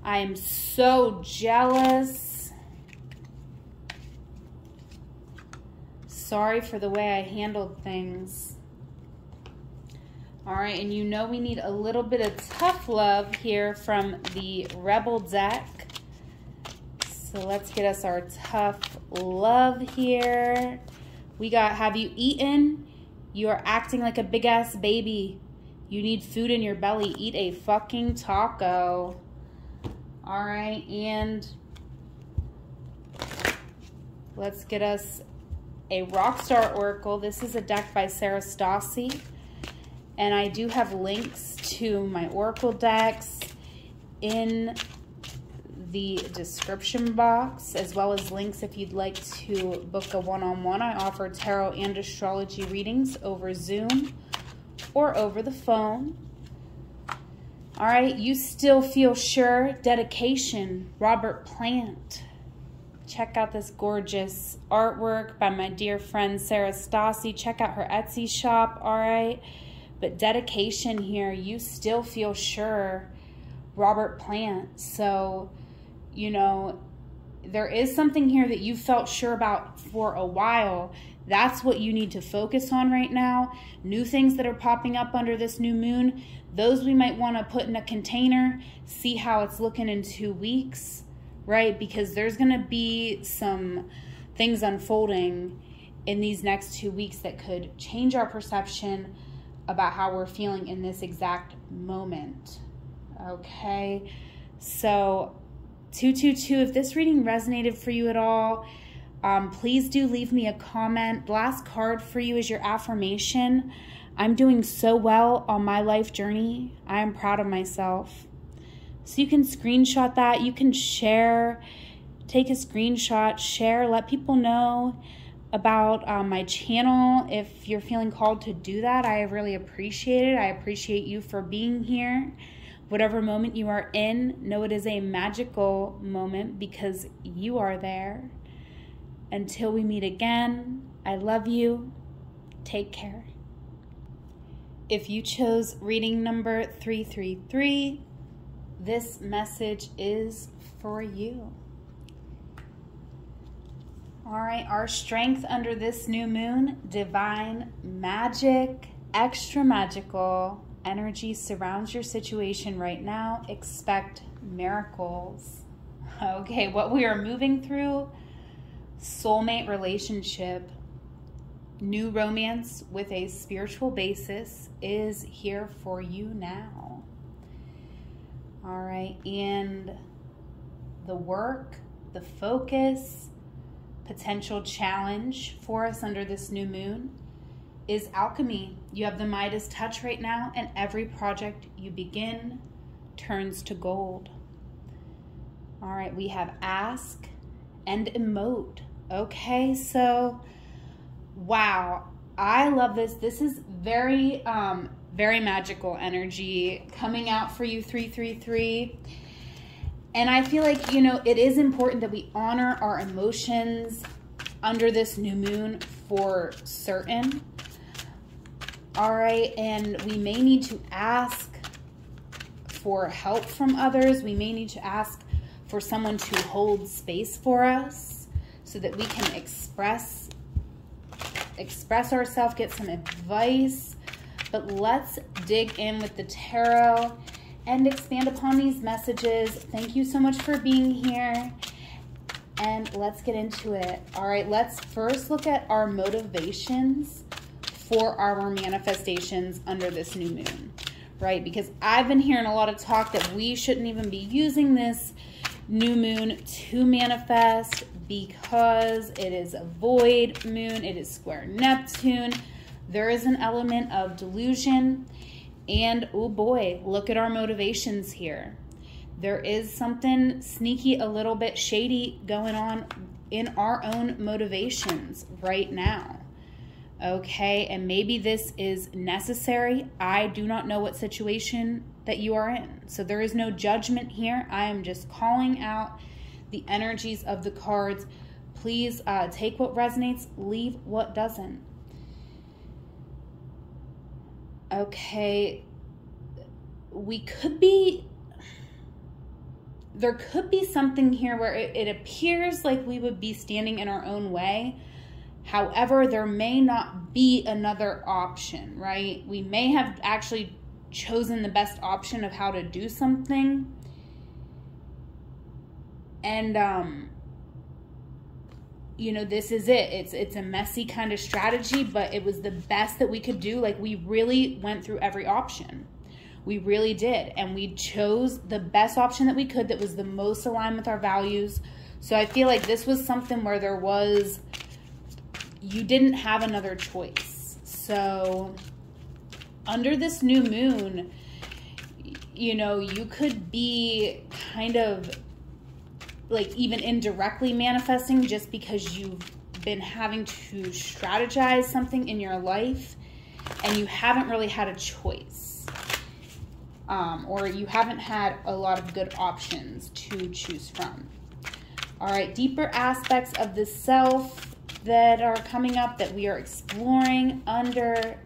I am so jealous. Sorry for the way I handled things. All right, and you know we need a little bit of tough love here from the Rebel deck. So let's get us our tough love here. We got, have you eaten? You are acting like a big ass baby. You need food in your belly. Eat a fucking taco. All right, and let's get us a Rockstar Oracle. This is a deck by Sarah Stassi. And I do have links to my Oracle decks in the description box, as well as links if you'd like to book a one-on-one. I offer tarot and astrology readings over Zoom or over the phone. All right, you still feel sure. Dedication, Robert Plant. Check out this gorgeous artwork by my dear friend Sarah Stassi. Check out her Etsy shop, all right? But dedication here, you still feel sure, Robert Plant. So, you know, there is something here that you felt sure about for a while. That's what you need to focus on right now. New things that are popping up under this new moon, those we might want to put in a container, see how it's looking in 2 weeks, right? Because there's going to be some things unfolding in these next 2 weeks that could change our perception about how we're feeling in this exact moment. Okay, so 222, if this reading resonated for you at all, please do leave me a comment. Last card for you is your affirmation. I'm doing so well on my life journey. I am proud of myself. So you can screenshot that. You can share, take a screenshot, share, let people know about my channel. If you're feeling called to do that, I really appreciate it. I appreciate you for being here. Whatever moment you are in, know it is a magical moment because you are there. Until we meet again, I love you. Take care. If you chose reading number 333, this message is for you. All right, our strength under this new moon, divine magic, extra magical energy surrounds your situation right now. Expect miracles. Okay, what we are moving through, soulmate relationship, new romance with a spiritual basis is here for you now. All right, and the work, the focus, potential challenge for us under this new moon is alchemy. You have the Midas touch right now, and every project you begin turns to gold. All right, we have ask and emote. Okay, so wow, I love this. This is very very magical energy coming out for you, 333. And I feel like, you know, it is important that we honor our emotions under this new moon for certain. All right, and we may need to ask for help from others. We may need to ask for someone to hold space for us so that we can express ourselves, get some advice. But let's dig in with the tarot and expand upon these messages. Thank you so much for being here. And let's get into it. All right, let's first look at our motivations for our manifestations under this new moon, right? Because I've been hearing a lot of talk that we shouldn't even be using this new moon to manifest because it is a void moon, it is square Neptune. There is an element of delusion, and oh boy, look at our motivations here. There is something sneaky, a little bit shady going on in our own motivations right now. Okay, and maybe this is necessary. I do not know what situation that you are in. So there is no judgment here. I am just calling out the energies of the cards. Please take what resonates, leave what doesn't. Okay, there could be something here where it appears like we would be standing in our own way. However, there may not be another option, right? We may have actually chosen the best option of how to do something. And you know, this is it. It's a messy kind of strategy, but it was the best that we could do. Like, we really went through every option. We really did. And we chose the best option that we could that was the most aligned with our values. So I feel like this was something where you didn't have another choice. So under this new moon, you know, you could be kind of like even indirectly manifesting just because you've been having to strategize something in your life and you haven't really had a choice. Or you haven't had a lot of good options to choose from. All right, deeper aspects of the self that are coming up that we are exploring under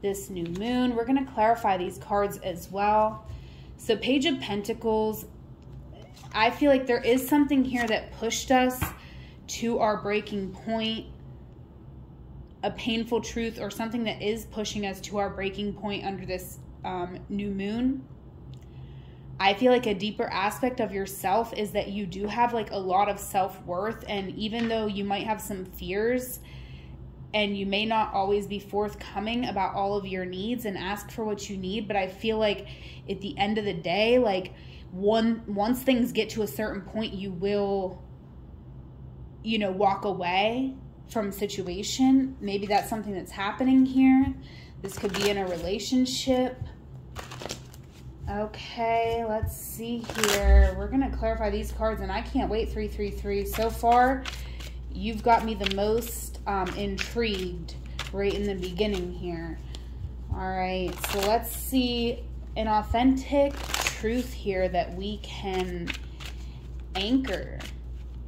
this new moon. We're going to clarify these cards as well. So Page of Pentacles, I feel like there is something here that pushed us to our breaking point, a painful truth or something that is pushing us to our breaking point under this new moon. I feel like a deeper aspect of yourself is that you do have like a lot of self-worth, and even though you might have some fears and you may not always be forthcoming about all of your needs and ask for what you need, but I feel like at the end of the day, like once things get to a certain point, you will, you know, walk away from a situation. Maybe that's something that's happening here. This could be in a relationship. Okay, let's see here. We're going to clarify these cards, and I can't wait. 333. So far, you've got me the most intrigued right in the beginning here. All right, so let's see an authentic truth here that we can anchor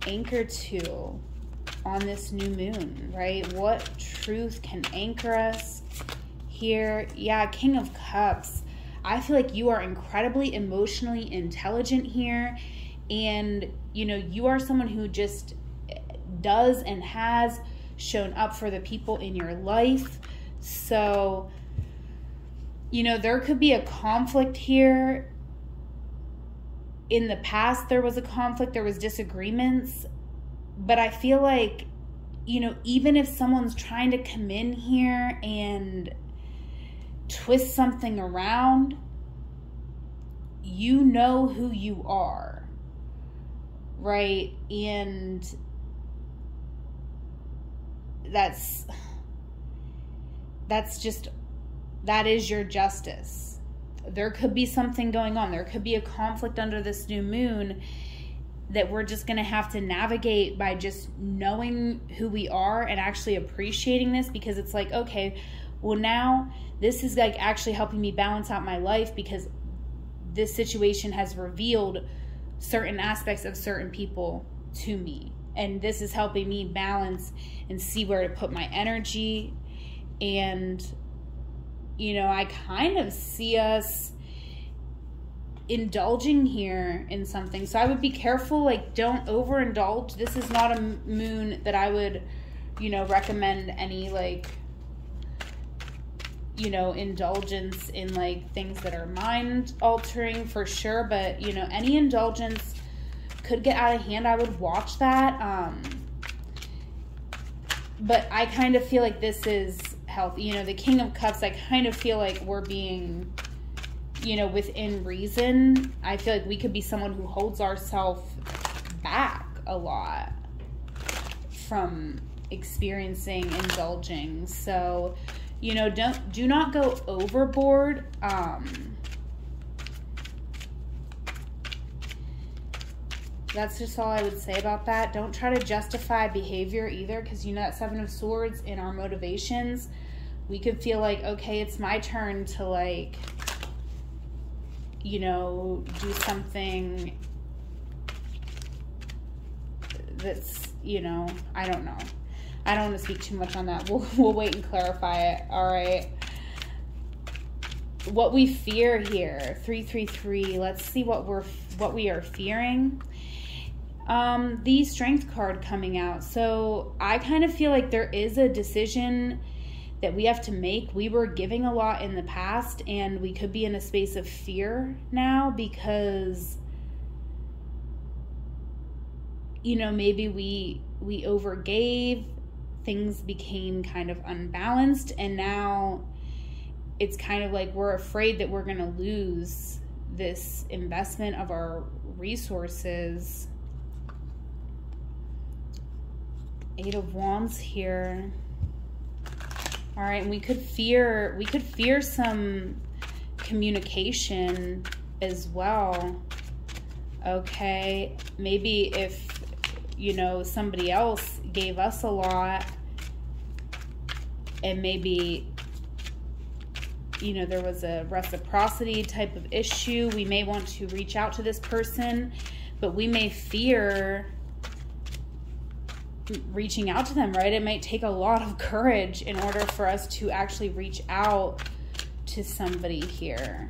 to on this new moon, right? What truth can anchor us here? Yeah, King of Cups. I feel like you are incredibly emotionally intelligent here. And, you know, you are someone who just does and has shown up for the people in your life. So, you know, there could be a conflict here. In the past, there was a conflict, there was disagreements. But I feel like, you know, even if someone's trying to come in here and twist something around, you know who you are, right? And that is your justice. There could be something going on. There could be a conflict under this new moon that we're just going to have to navigate by just knowing who we are and actually appreciating this, because it's like, okay, well, now this is like actually helping me balance out my life, because this situation has revealed certain aspects of certain people to me. And this is helping me balance and see where to put my energy. And, you know, I kind of see us indulging here in something. So I would be careful, like, don't overindulge. This is not a moon that I would, you know, recommend any, like, you know, indulgence in like things that are mind altering for sure. But, you know, any indulgence could get out of hand. I would watch that. But I kind of feel like this is healthy. You know, the King of Cups, I kind of feel like we're being, you know, within reason. I feel like we could be someone who holds ourselves back a lot from experiencing indulging. So, you know, do not go overboard. That's just all I would say about that. Don't try to justify behavior either, because, you know, that Seven of Swords in our motivations, we could feel like, okay, it's my turn to, like, you know, do something that's, you know, I don't know. I don't want to speak too much on that. We'll wait and clarify it. All right. What we fear here, 333. Let's see what we are fearing. The Strength card coming out. So I kind of feel like there is a decision that we have to make. We were giving a lot in the past, and we could be in a space of fear now, because you know, maybe we overgave, things became kind of unbalanced, and now it's kind of like we're afraid that we're going to lose this investment of our resources. 8 of Wands here. All right, and we could fear some communication as well. Okay, maybe if, you know, somebody else gave us a lot, and maybe, you know, there was a reciprocity type of issue, we may want to reach out to this person, but we may fear reaching out to them, right? It might take a lot of courage in order for us to actually reach out to somebody here.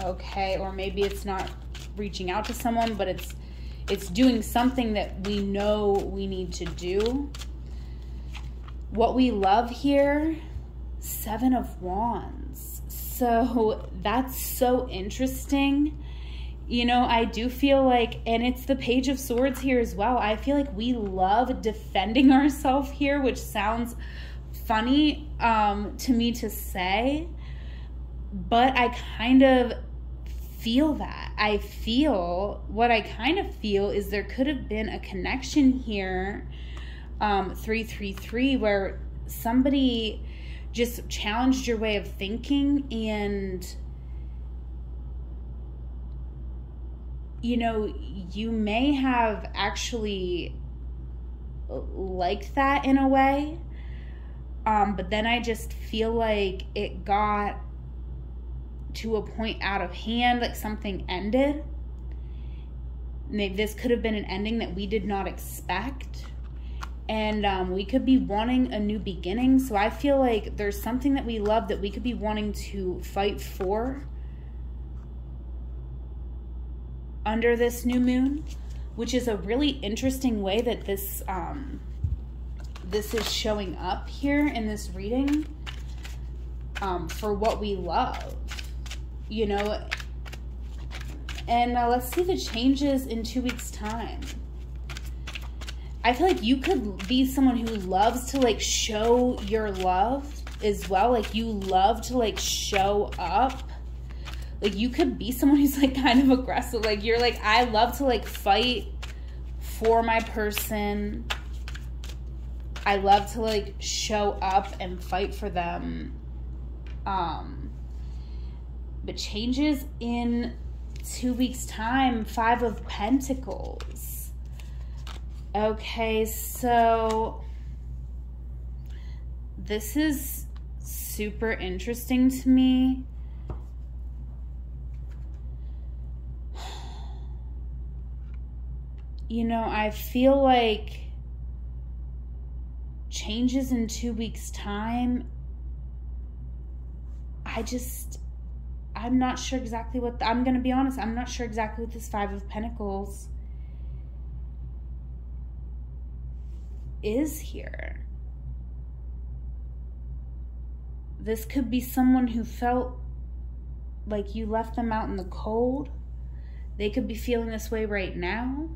Okay, or maybe it's not reaching out to someone, but it's doing something that we know we need to do. What we love here, 7 of Wands. So that's so interesting. You know, I do feel like, and it's the Page of Swords here as well, I feel like we love defending ourselves here, which sounds funny to me to say, but I kind of feel that. What I kind of feel is there could have been a connection here, 333, where somebody just challenged your way of thinking, and you know, you may have actually liked that in a way, but then I just feel like it got to a point out of hand, like something ended. Maybe this could have been an ending that we did not expect, and we could be wanting a new beginning. So I feel like there's something that we love that we could be wanting to fight for under this new moon, which is a really interesting way that this is showing up here in this reading, for what we love, you know. And let's see the changes in 2 weeks' time. I feel like you could be someone who loves to like show your love as well. Like you love to like show up. Like you could be someone who's like kind of aggressive. Like you're like, I love to like fight for my person. I love to like show up and fight for them. But changes in 2 weeks' time, 5 of Pentacles. Okay, so this is super interesting to me. You know, I feel like changes in 2 weeks' time, I'm not sure exactly what, I'm going to be honest, I'm not sure exactly what this 5 of Pentacles is here. This could be someone who felt like you left them out in the cold. They could be feeling this way right now.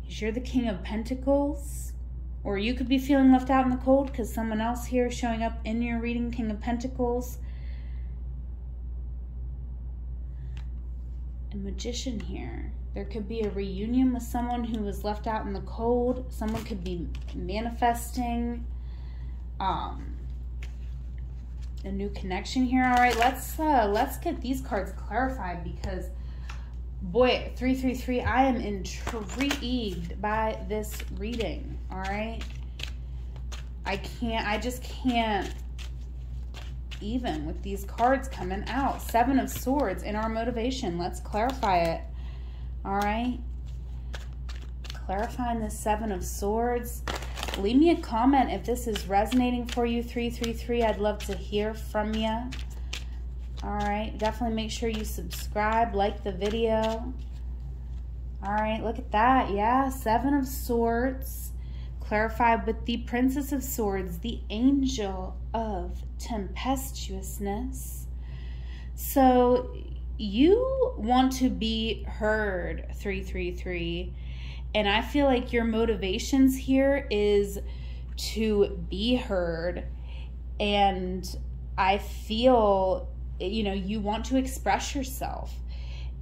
You're the King of Pentacles. Or you could be feeling left out in the cold because someone else here is showing up in your reading, King of Pentacles. And Magician here. There could be a reunion with someone who was left out in the cold. Someone could be manifesting a new connection here. All right, let's get these cards clarified, because boy, 333, I am intrigued by this reading. All right, I just can't even with these cards coming out. 7 of Swords in our motivation. Let's clarify it. All right, clarifying this 7 of Swords. Leave me a comment if this is resonating for you, 333. I'd love to hear from you. All right, definitely make sure you subscribe, like the video. All right, look at that. Yeah, 7 of Swords. Clarified with the Princess of Swords, the Angel of Tempestuousness. So, you want to be heard, 333. And I feel like your motivations here is to be heard. And I feel, you know, you want to express yourself.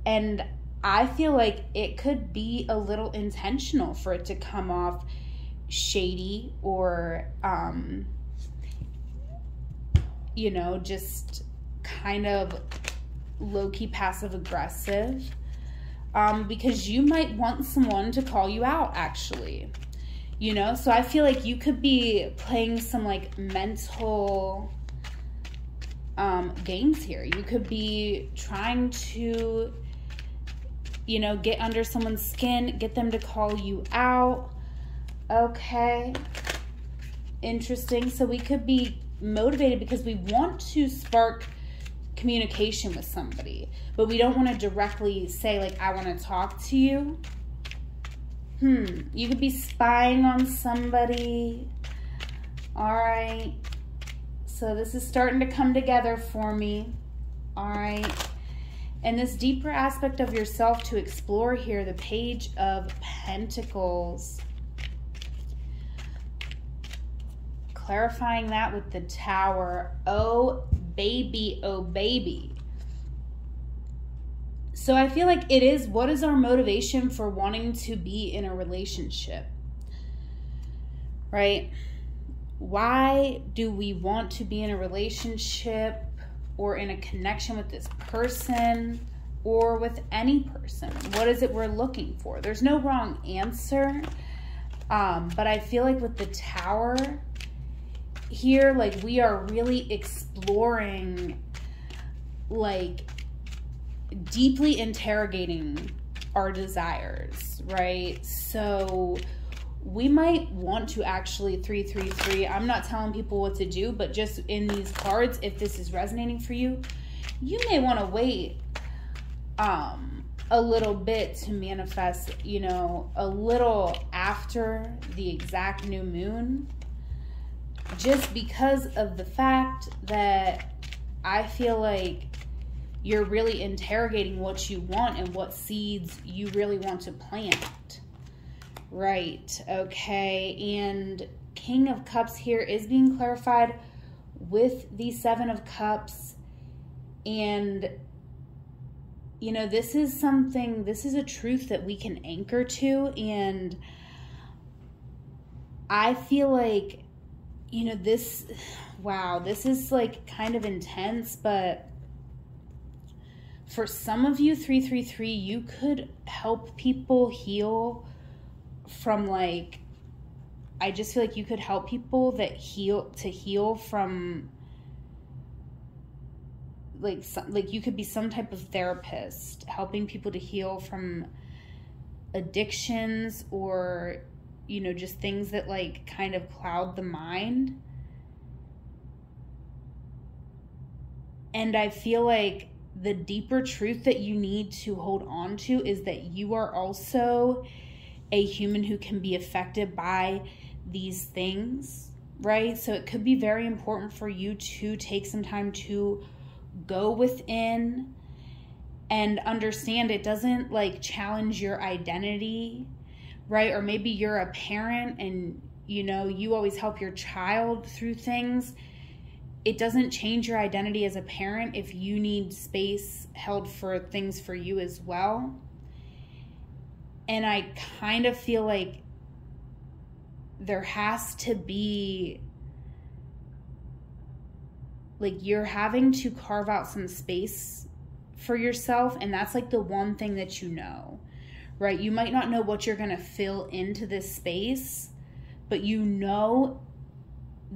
And I feel like it could be a little intentional for it to come off shady or, you know, just kind of low-key passive-aggressive. Because you might want someone to call you out, actually. You know, so I feel like you could be playing some like mental games here. You could be trying to, you know, get under someone's skin, get them to call you out. Okay. Interesting. So we could be motivated because we want to spark communication with somebody, but we don't want to directly say like, I want to talk to you. You could be spying on somebody. All right. So this is starting to come together for me. All right. And this deeper aspect of yourself to explore here, the Page of Pentacles. Clarifying that with the Tower. Oh, baby. Oh, baby. So I feel like it is, what is our motivation for wanting to be in a relationship? Right? Why do we want to be in a relationship or in a connection with this person or with any person? What is it we're looking for? There's no wrong answer. But I feel like with the Tower here, like we are really exploring, like deeply interrogating our desires, right? So we might want to actually 333. I'm not telling people what to do, but just in these cards, if this is resonating for you, you may want to wait a little bit to manifest, you know, a little after the exact new moon, just because of the fact that I feel like you're really interrogating what you want and what seeds you really want to plant. Right, okay. And King of Cups here is being clarified with the Seven of Cups. And, you know, this is something, this is a truth that we can anchor to. And I feel like, you know, this, wow, this is like kind of intense, but for some of you, 333, you could help people heal from like, I just feel like you could help people that heal from like you could be some type of therapist helping people to heal from addictions or, you know, just things that like kind of cloud the mind. And I feel like the deeper truth that you need to hold on to is that you are also a human who can be affected by these things, right? So it could be very important for you to take some time to go within and understand it doesn't like challenge your identity, right? Or maybe you're a parent and, you know, you always help your child through things. It doesn't change your identity as a parent if you need space held for things for you as well. And I kind of feel like there has to be, like, you're having to carve out some space for yourself. And that's like the one thing that you know, right? You might not know what you're going to fill into this space, but you know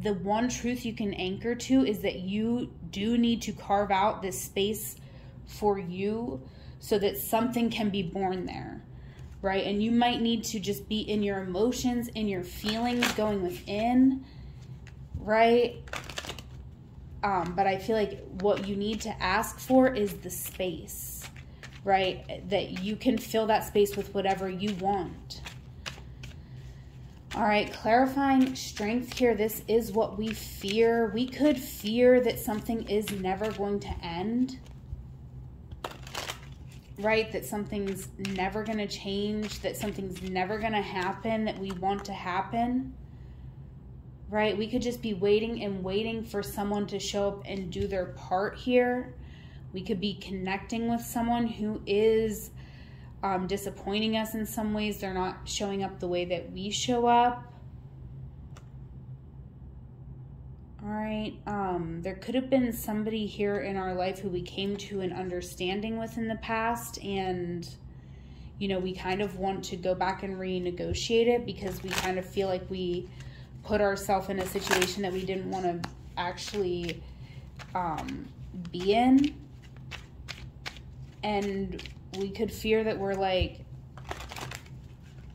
the one truth you can anchor to is that you do need to carve out this space for you so that something can be born there, right? And you might need to just be in your emotions, in your feelings, going within, right? But I feel like what you need to ask for is the space, right? That you can fill that space with whatever you want. All right, clarifying strength here. This is what we fear. We could fear that something is never going to end. right? That something's never going to change, that something's never going to happen that we want to happen, right? We could just be waiting and waiting for someone to show up and do their part here. We could be connecting with someone who is disappointing us in some ways. They're not showing up the way that we show up. All right. There could have been somebody here in our life who we came to an understanding with in the past, and, you know, we kind of want to go back and renegotiate it because we kind of feel like we put ourselves in a situation that we didn't want to actually be in. And we could fear that we're like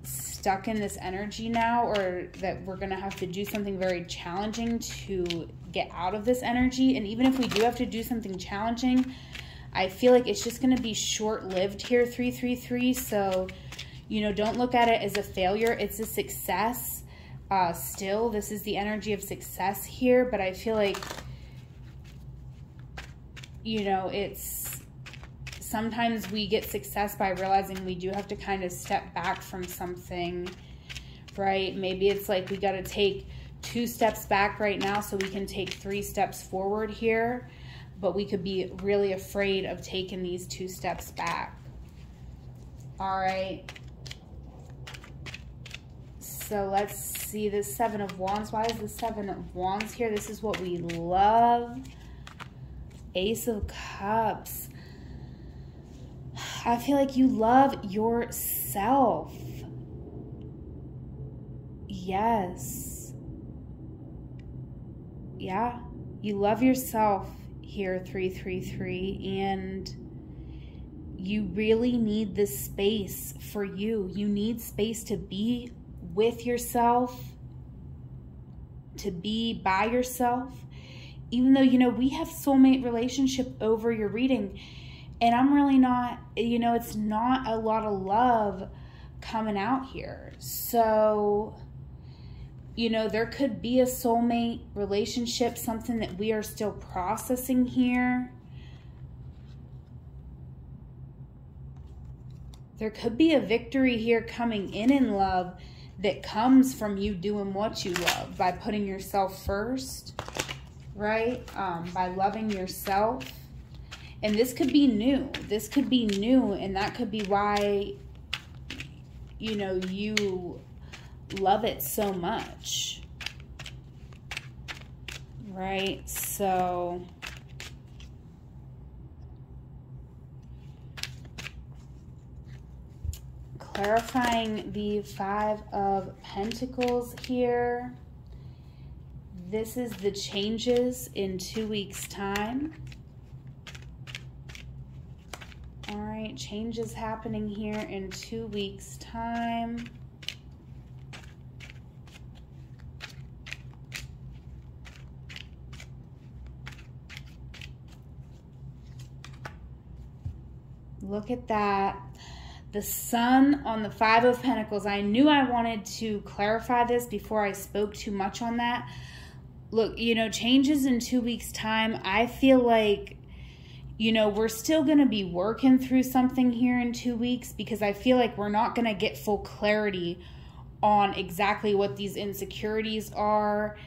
stuck in this energy now, or that we're going to have to do something very challenging to get out of this energy. And even if we do have to do something challenging, I feel like it's just going to be short-lived here, 333. So, you know, don't look at it as a failure. It's a success. Still, this is the energy of success here, but I feel like, you know, it's sometimes we get success by realizing we do have to kind of step back from something, right? Maybe it's like we got to take 2 steps back right now so we can take 3 steps forward here, but we could be really afraid of taking these 2 steps back. All right. So let's see the 7 of Wands. Why is the 7 of Wands here? This is what we love. Ace of Cups. I feel like you love yourself. Yes. Yeah. You love yourself here, 333. And you really need this space for you. You need space to be with yourself, to be by yourself. Even though, you know, we have soulmate relationship over your reading, and I'm really not, you know, it's not a lot of love coming out here. So, you know, there could be a soulmate relationship, something that we are still processing here. There could be a victory here coming in love that comes from you doing what you love, by putting yourself first, right? By loving yourself. And this could be new. This could be new, and that could be why, you know, you love it so much, right? So clarifying the 5 of Pentacles here. This is the changes in 2 weeks' time. All right, changes happening here in 2 weeks' time. Look at that. The Sun on the 5 of Pentacles. I knew I wanted to clarify this before I spoke too much on that. Look, you know, changes in 2 weeks' time. I feel like, you know, we're still going to be working through something here in 2 weeks, because I feel like we're not going to get full clarity on exactly what these insecurities are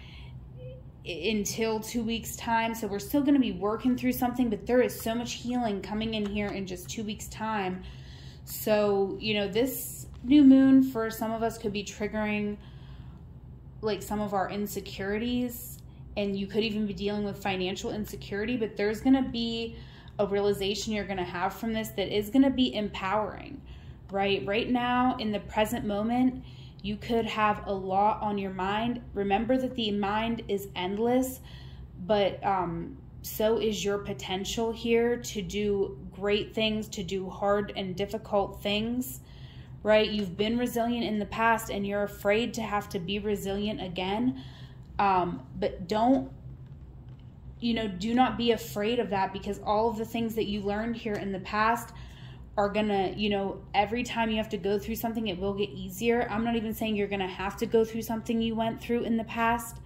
until 2 weeks' time. So we're still going to be working through something, but there is so much healing coming in here in just 2 weeks' time. So, you know, this new moon for some of us could be triggering like some of our insecurities, and you could even be dealing with financial insecurity, but there's going to be a realization you're going to have from this that is going to be empowering, right? Right now, in the present moment, you could have a lot on your mind. Remember that the mind is endless, but so is your potential here to do great things, to do hard and difficult things, right? You've been resilient in the past, and you're afraid to have to be resilient again. But don't, you know, do not be afraid of that, because all of the things that you learned here in the past are gonna, you know, every time you have to go through something, it will get easier. I'm not even saying you're gonna have to go through something you went through in the past.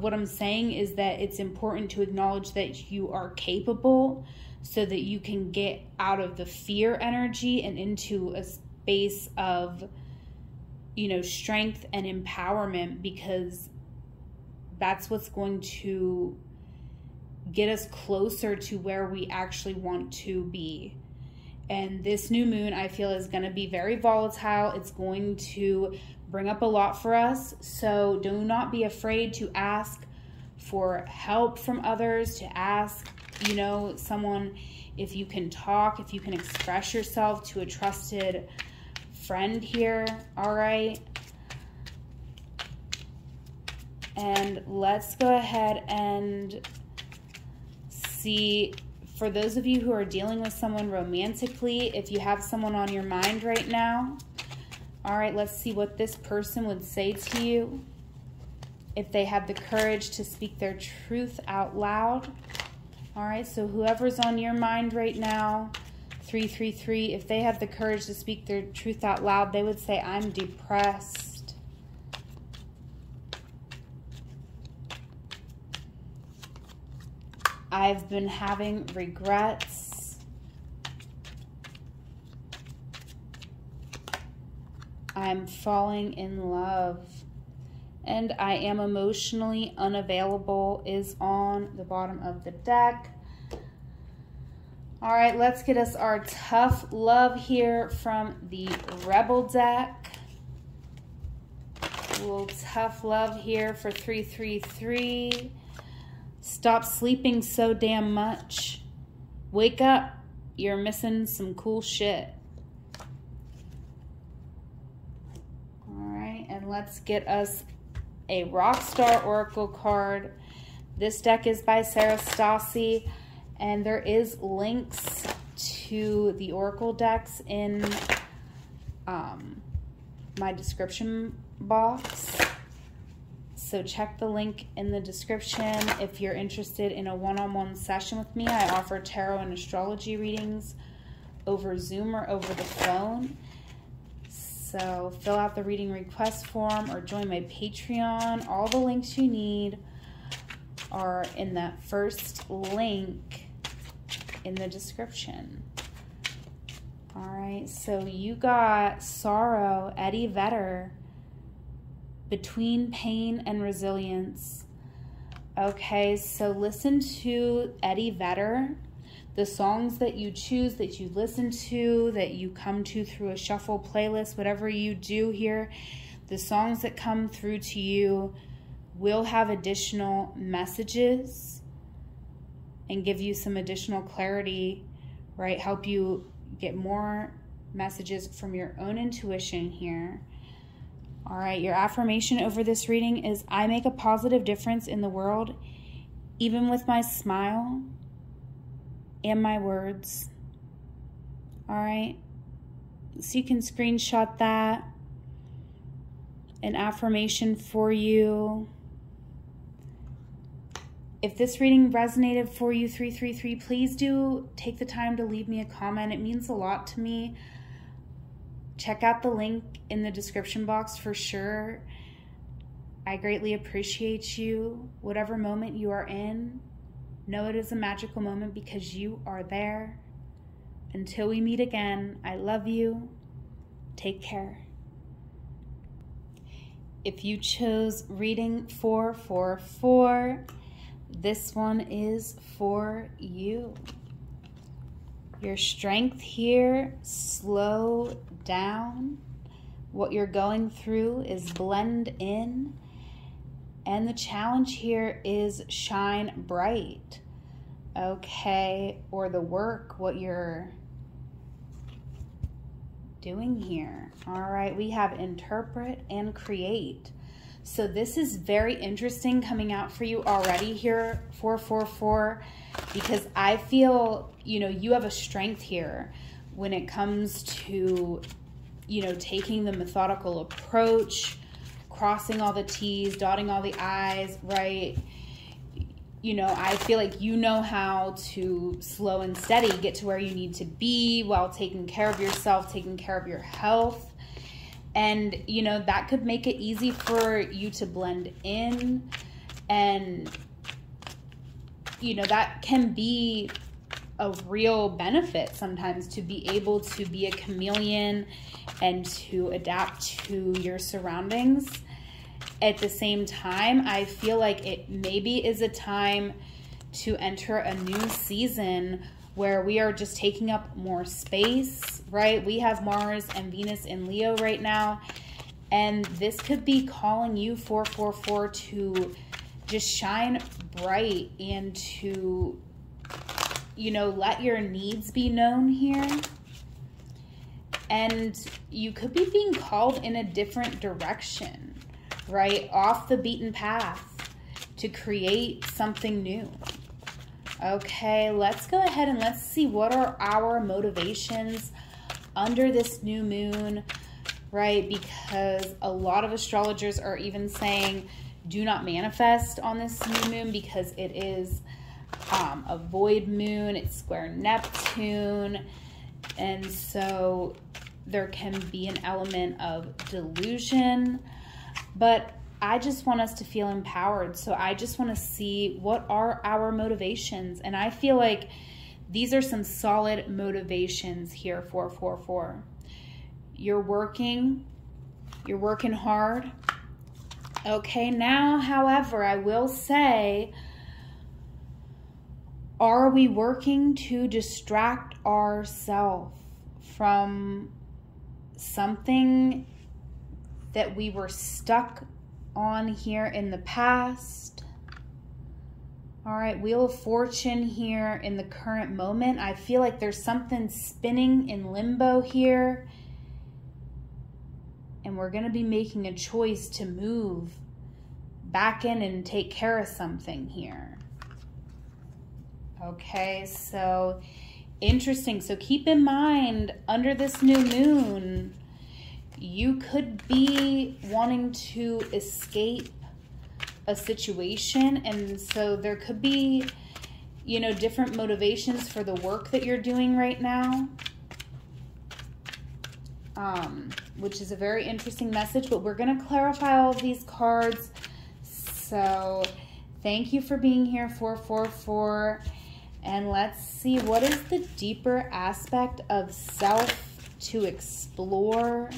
What I'm saying is that it's important to acknowledge that you are capable so that you can get out of the fear energy and into a space of, you know, strength and empowerment, because that's what's going to get us closer to where we actually want to be. And this new moon, I feel, is going to be very volatile. It's going to bring up a lot for us. So do not be afraid to ask for help from others, to ask, you know, someone, if you can talk, if you can express yourself to a trusted friend here. All right. And let's go ahead and see, for those of you who are dealing with someone romantically, if you have someone on your mind right now. All right, let's see what this person would say to you if they had the courage to speak their truth out loud. All right, so whoever's on your mind right now, 333, if they have the courage to speak their truth out loud, they would say, I'm depressed. I've been having regrets. I'm falling in love. And I am emotionally unavailable is on the bottom of the deck. All right, let's get us our tough love here from the Rebel deck. A little tough love here for 333. Stop sleeping so damn much. Wake up. You're missing some cool shit. All right, and let's get us a Rockstar Oracle card. This deck is by Sarah Stassi, and there is links to the Oracle decks in my description box. So check the link in the description if you're interested in a one-on-one session with me. I offer tarot and astrology readings over Zoom or over the phone. So fill out the reading request form or join my Patreon. All the links you need are in that first link in the description. All right, so you got Sorrow, Eddie Vedder, Between Pain and Resilience. Okay, so listen to Eddie Vedder. The songs that you choose, that you listen to, that you come to through a shuffle playlist, whatever you do here, the songs that come through to you will have additional messages and give you some additional clarity, right? Help you get more messages from your own intuition here. All right, your affirmation over this reading is, I make a positive difference in the world, even with my smile and my words. All right, so you can screenshot that. An affirmation for you. If this reading resonated for you, 333, please do take the time to leave me a comment. It means a lot to me. Check out the link in the description box for sure. I greatly appreciate you. Whatever moment you are in, know it is a magical moment because you are there. Until we meet again, I love you. Take care. If you chose reading 444, this one is for you. Your strength here, slow down. What you're going through is blend in. And the challenge here is shine bright. Okay, or the work, what you're doing here. All right, we have interpret and create. So this is very interesting coming out for you already here, 444, because I feel, you know, you have a strength here when it comes to, you know, taking the methodical approach, crossing all the T's, dotting all the I's, right? You know, I feel like you know how to slow and steady get to where you need to be while taking care of yourself, taking care of your health. And, you know, that could make it easy for you to blend in And, you know, that can be a real benefit sometimes, to be able to be a chameleon and to adapt to your surroundings. At the same time, I feel like it maybe is a time to enter a new season where we are just taking up more space, right? We have Mars and Venus in Leo right now, and this could be calling you 444 to just shine bright and to, you know, let your needs be known here. And you could be being called in a different direction, right? Off the beaten path to create something new. Okay, let's go ahead and let's see what are our motivations under this new moon, right? Because a lot of astrologers are even saying do not manifest on this new moon because it is a void moon. It's square Neptune. And so there can be an element of delusion. But I just want us to feel empowered. So I just want to see what are our motivations. And I feel like these are some solid motivations here, 444. You're working hard. Okay, now, however, I will say, are we working to distract ourselves from something that we were stuck on here in the past? All right, Wheel of Fortune here in the current moment. I feel like there's something spinning in limbo here, and we're going to be making a choice to move back in and take care of something here. Okay, so interesting. So keep in mind, under this new moon, you could be wanting to escape a situation. And so there could be, you know, different motivations for the work that you're doing right now, which is a very interesting message. But we're going to clarify all of these cards. So thank you for being here, 444. And let's see, what is the deeper aspect of self to explore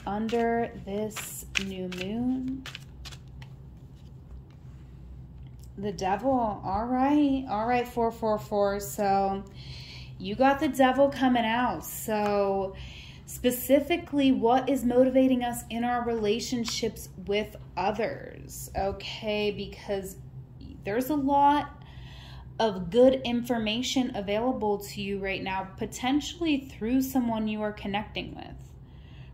under this new moon? The Devil. All right, 444. So you got the Devil coming out. So specifically, what is motivating us in our relationships with others? Okay, because there's a lot of good information available to you right now, potentially through someone you are connecting with,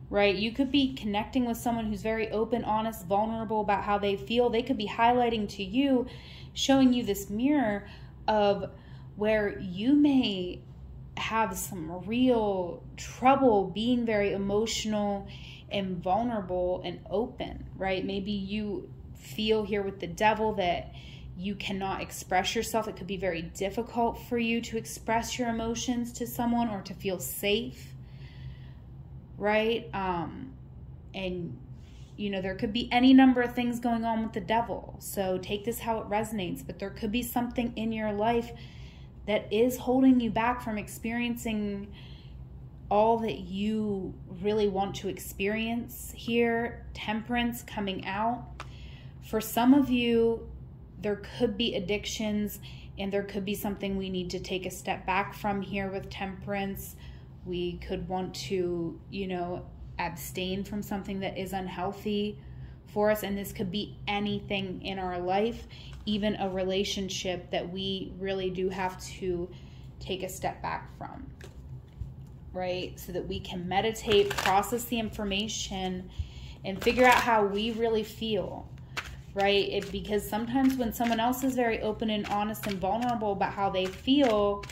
right? You could be connecting with someone who's very open, honest, vulnerable about how they feel. They could be highlighting to you, showing you this mirror of where you may have some real trouble being very emotional and vulnerable and open, right? Maybe you feel here with the Devil that you cannot express yourself. It could be very difficult for you to express your emotions to someone or to feel safe, right? And, you know, there could be any number of things going on with the Devil. So take this how it resonates. But there could be something in your life that is holding you back from experiencing all that you really want to experience here. Temperance coming out. For some of you, there could be addictions, and there could be something we need to take a step back from here with Temperance. We could want to, you know, abstain from something that is unhealthy for us. And this could be anything in our life, even a relationship that we really do have to take a step back from, right? So that we can meditate, process the information, and figure out how we really feel. Right? Because sometimes when someone else is very open and honest and vulnerable about how they feel,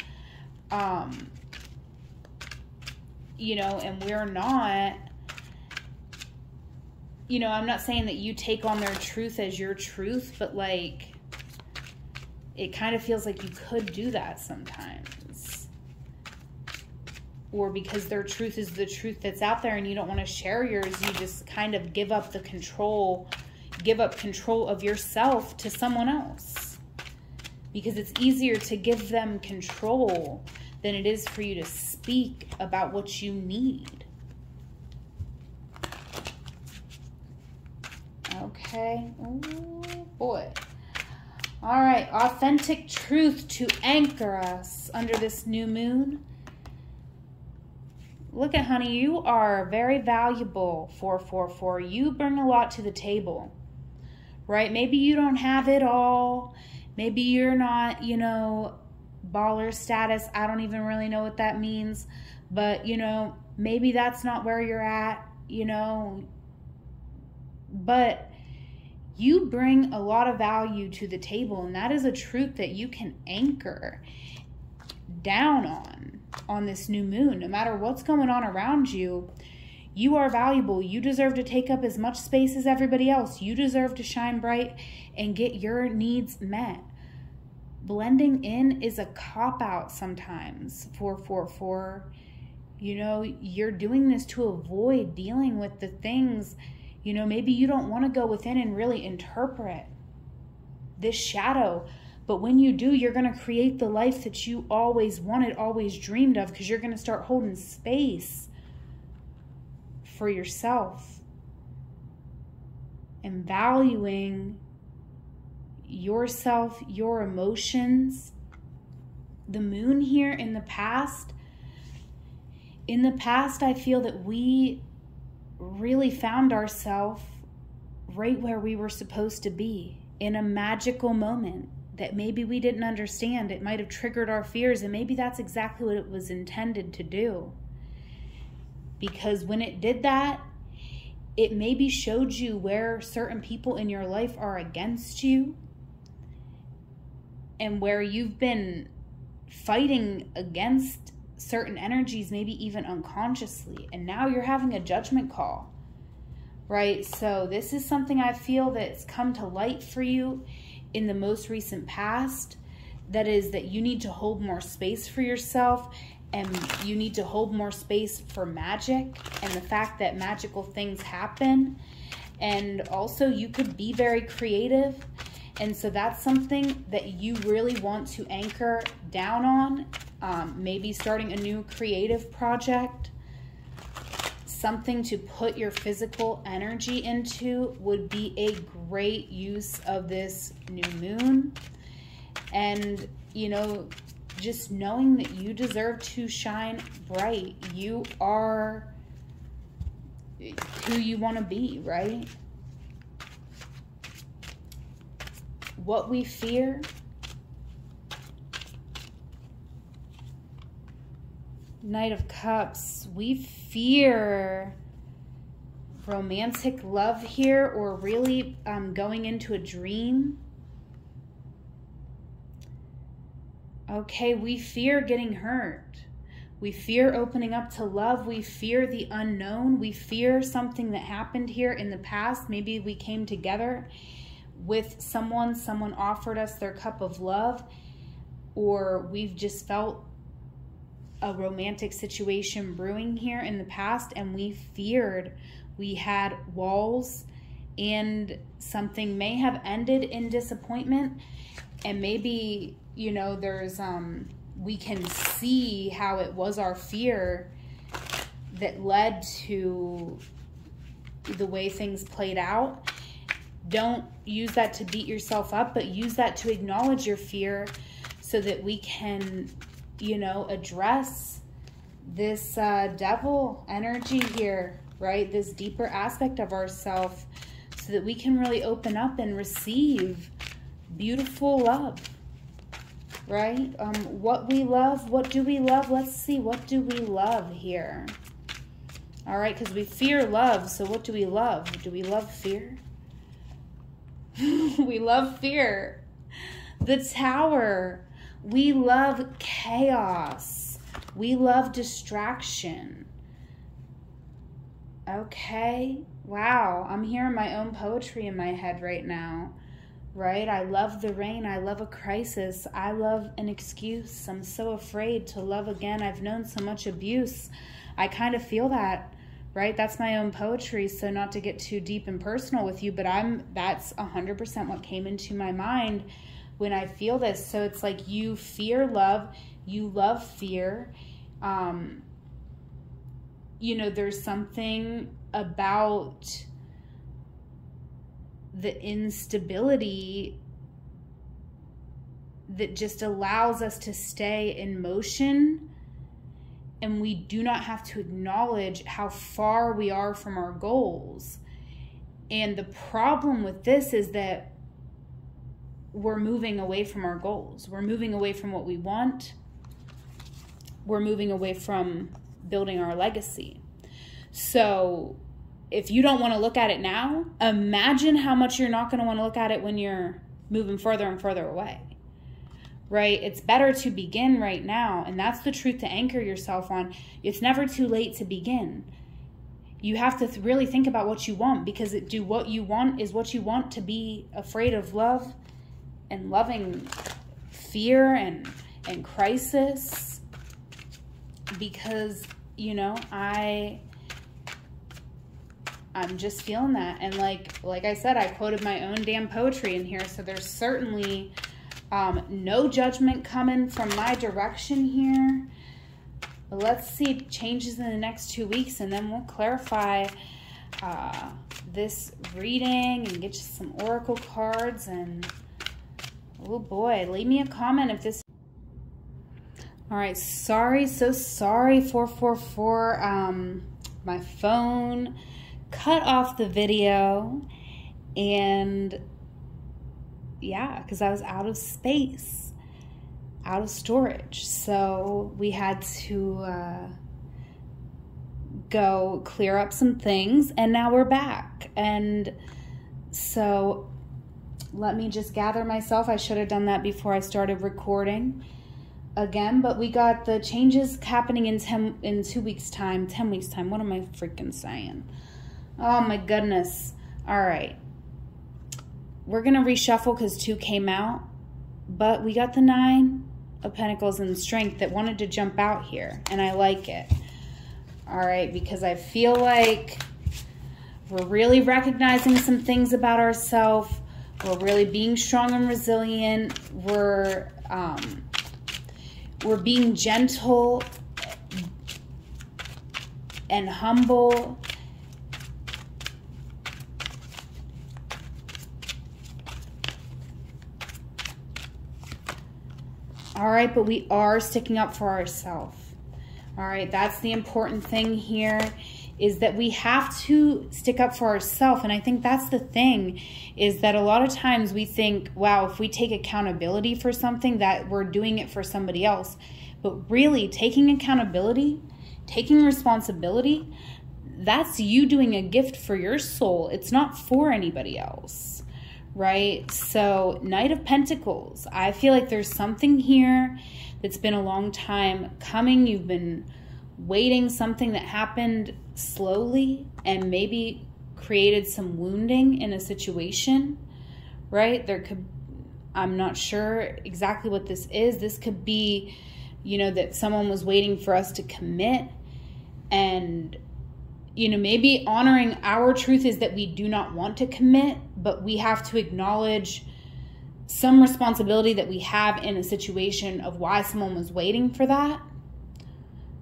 you know, and we're not, you know, I'm not saying that you take on their truth as your truth, but like, it kind of feels like you could do that sometimes. Or because their truth is the truth that's out there and you don't want to share yours, you just kind of give up the control, give up control of yourself to someone else, because it's easier to give them control than it is for you to speak about what you need. Okay. Oh boy. All right. Authentic truth to anchor us under this new moon. Look at, honey, you are very valuable, 444. You bring a lot to the table, right? Maybe you don't have it all. Maybe you're not, you know, baller status. I don't even really know what that means. But, you know, maybe that's not where you're at, you know. But you bring a lot of value to the table, and that is a truth that you can anchor down on this new moon. No matter what's going on around you, you are valuable. You deserve to take up as much space as everybody else. You deserve to shine bright and get your needs met. Blending in is a cop-out sometimes, 444. You know, you're doing this to avoid dealing with the things, you know, maybe you don't want to go within and really interpret this shadow. But when you do, you're going to create the life that you always wanted, always dreamed of, because you're going to start holding space for yourself and valuing yourself, your emotions. The moon here in the past, I feel that we really found ourselves right where we were supposed to be, in a magical moment that maybe we didn't understand. It might have triggered our fears, and maybe that's exactly what it was intended to do. Because when it did that, it maybe showed you where certain people in your life are against you, and where you've been fighting against certain energies, maybe even unconsciously, and now you're having a judgment call, right? So this is something I feel that's come to light for you in the most recent past. That is that you need to hold more space for yourself, and you need to hold more space for magic and the fact that magical things happen. And also you could be very creative. And so that's something that you really want to anchor down on. Maybe starting a new creative project. Something to put your physical energy into would be a great use of this new moon. And, you know, just knowing that you deserve to shine bright. You are who you want to be, right? What we fear, Knight of Cups, we fear romantic love here, or really going into a dream. Okay, we fear getting hurt. We fear opening up to love. We fear the unknown. We fear something that happened here in the past. Maybe we came together with someone offered us their cup of love, or we've just felt a romantic situation brewing here in the past, and we feared. We had walls, and something may have ended in disappointment, and maybe, you know, there's we can see how it was our fear that led to the way things played out. Don't use that to beat yourself up, but use that to acknowledge your fear so that we can, you know, address this devil energy here, right? This deeper aspect of ourselves, so that we can really open up and receive beautiful love, right? What we love, what do we love? Let's see, what do we love here? All right, because we fear love, so what do we love? Do we love fear? We love fear. The Tower. We love chaos. We love distraction. Okay. Wow. I'm hearing my own poetry in my head right now. Right? I love the rain. I love a crisis. I love an excuse. I'm so afraid to love again. I've known so much abuse. I kind of feel that right? That's my own poetry. So not to get too deep and personal with you, but that's 100% what came into my mind when I feel this. So it's like you fear love, you love fear. You know, there's something about the instability that just allows us to stay in motion, and we do not have to acknowledge how far we are from our goals. And the problem with this is that we're moving away from our goals. We're moving away from what we want. We're moving away from building our legacy. So if you don't want to look at it now, imagine how much you're not going to want to look at it when you're moving further and further away, right? It's better to begin right now. And that's the truth to anchor yourself on. It's never too late to begin. You have to really think about what you want, because what you want is what you want. To be afraid of love and loving fear and crisis. Because, you know, I'm just feeling that. And like I said, I quoted my own damn poetry in here. So there's certainly no judgment coming from my direction here. But let's see changes in the next 2 weeks, and then we'll clarify this reading and get you some oracle cards. And oh boy, leave me a comment if this. All right, sorry, so sorry, 444. My phone cut off the video, and yeah, because I was out of space, out of storage. So we had to go clear up some things, and now we're back. And so let me just gather myself. I should have done that before I started recording again, but we got the changes happening in 2 weeks time, 10 weeks time. What am I freaking saying? Oh my goodness. All right. We're going to reshuffle because 2 came out, but we got the 9 of Pentacles and Strength that wanted to jump out here, and I like it. All right, because I feel like we're really recognizing some things about ourselves. We're really being strong and resilient. We're being gentle and humble. All right, but we are sticking up for ourselves. All right, that's the important thing here, is that we have to stick up for ourselves. And I think that's the thing, is that a lot of times we think, wow, if we take accountability for something, that we're doing it for somebody else. But really, taking accountability, taking responsibility, that's you doing a gift for your soul. It's not for anybody else, right? So Knight of Pentacles, I feel like there's something here that's been a long time coming. You've been waiting, something that happened slowly and maybe created some wounding in a situation, right? There could, I'm not sure exactly what this is. This could be, you know, that someone was waiting for us to commit, and, you know, maybe honoring our truth is that we do not want to commit, but we have to acknowledge some responsibility that we have in a situation of why someone was waiting for that.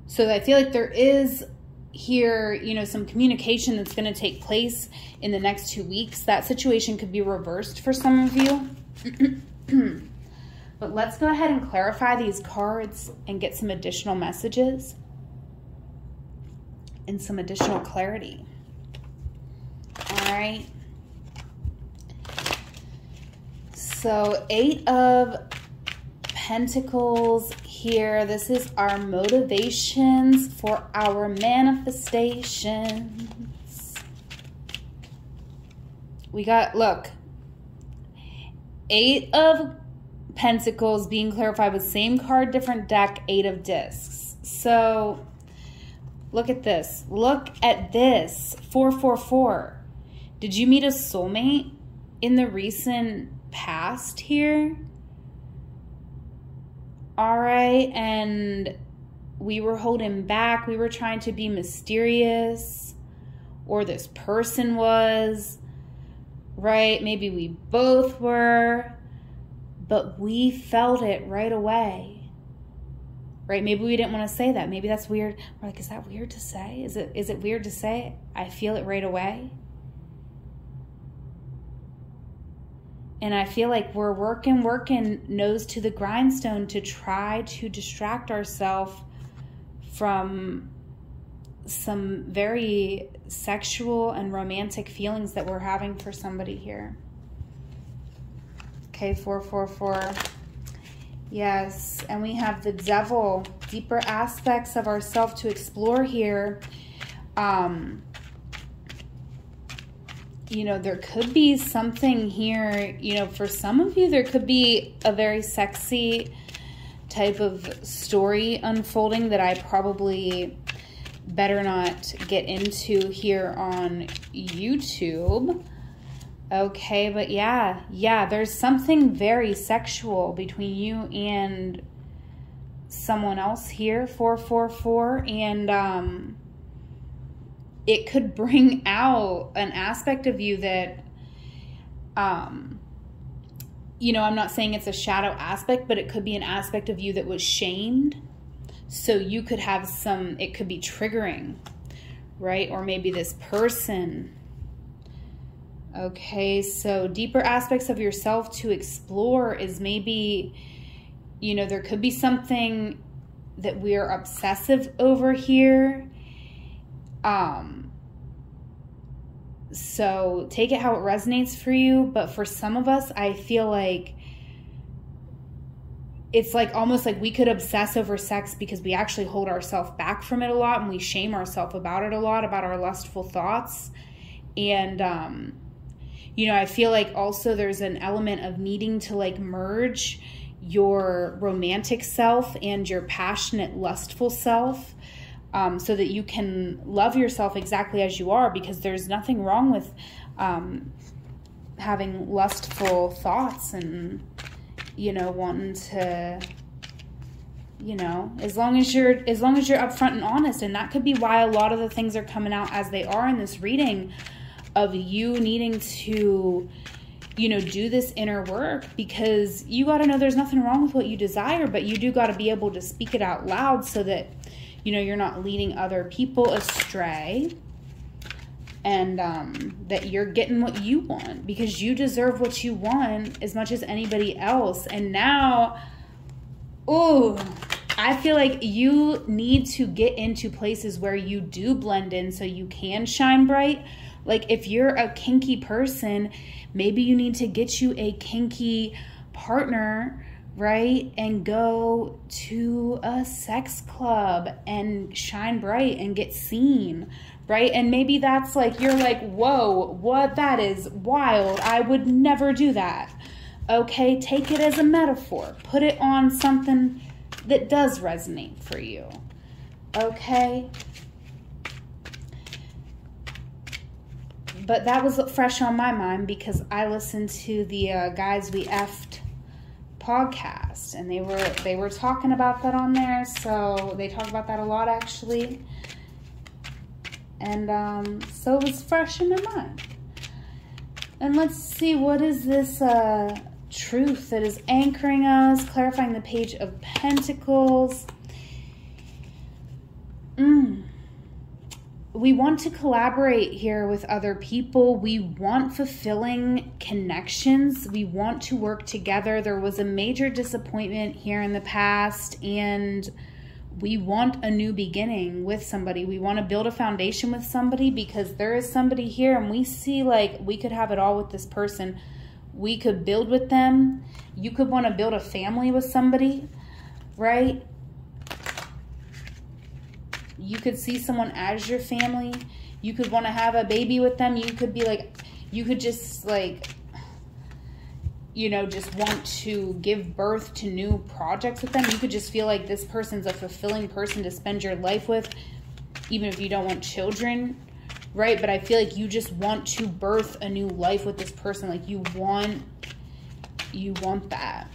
So I feel like there is here, you know, some communication that's going to take place in the next 2 weeks. That situation could be reversed for some of you. But let's go ahead and clarify these cards and get some additional messages and some additional clarity. All right. So 8 of Pentacles here. This is our motivations for our manifestations. We got, look, 8 of Pentacles being clarified with same card, different deck, 8 of Discs. So look at this. Look at this. 444. Did you meet a soulmate in the recent past here? All right, and we were holding back. We were trying to be mysterious. or this person was, right? Maybe we both were, but we felt it right away, right? Maybe we didn't want to say that. Maybe that's weird. We're like, is that weird to say? Is it weird to say? I feel it right away. And I feel like we're working nose to the grindstone to try to distract ourselves from some very sexual and romantic feelings that we're having for somebody here. Okay, 444. Yes, and we have the Devil, deeper aspects of ourselves to explore here. You know, there could be something here, you know, for some of you, there could be a very sexy type of story unfolding that I probably better not get into here on YouTube. Okay, but yeah, there's something very sexual between you and someone else here, 444, and it could bring out an aspect of you that, you know, I'm not saying it's a shadow aspect, but it could be an aspect of you that was shamed. So you could have some, it could be triggering, right? Or maybe this person. Okay, so deeper aspects of yourself to explore is maybe, you know, there could be something that we are obsessive over here. So take it how it resonates for you. But for some of us, I feel like it's like almost like we could obsess over sex because we actually hold ourselves back from it a lot, and we shame ourselves about it a lot, about our lustful thoughts. And, you know, I feel like also there's an element of needing to like merge your romantic self and your passionate, lustful self. So that you can love yourself exactly as you are, because there's nothing wrong with having lustful thoughts and, you know, wanting to, you know, as long as you're upfront and honest. And that could be why a lot of the things are coming out as they are in this reading, of you needing to, you know, do this inner work, because you got to know there's nothing wrong with what you desire, but you do got to be able to speak it out loud so that, you know, you're not leading other people astray, and that you're getting what you want, because you deserve what you want as much as anybody else. And now, oh, I feel like you need to get into places where you do blend in so you can shine bright. Like if you're a kinky person, maybe you need to get you a kinky partner, right? And go to a sex club and shine bright and get seen, right? And maybe that's like, you're like, whoa, what? That is wild. I would never do that. Okay, take it as a metaphor. Put it on something that does resonate for you. Okay? But that was fresh on my mind because I listened to the Guys We Effed podcast, and they were talking about that on there. So they talk about that a lot, actually. And so it was fresh in my mind. And let's see, what is this truth that is anchoring us, clarifying the Page of Pentacles. We want to collaborate here with other people. We want fulfilling connections. We want to work together. There was a major disappointment here in the past, and we want a new beginning with somebody. We want to build a foundation with somebody, because there is somebody here and we see like we could have it all with this person. We could build with them. You could want to build a family with somebody, right? You could see someone as your family. You could want to have a baby with them. You could be like, you could just like, you know, just want to give birth to new projects with them. You could just feel like this person's a fulfilling person to spend your life with, even if you don't want children, right? But I feel like you just want to birth a new life with this person. Like you want that.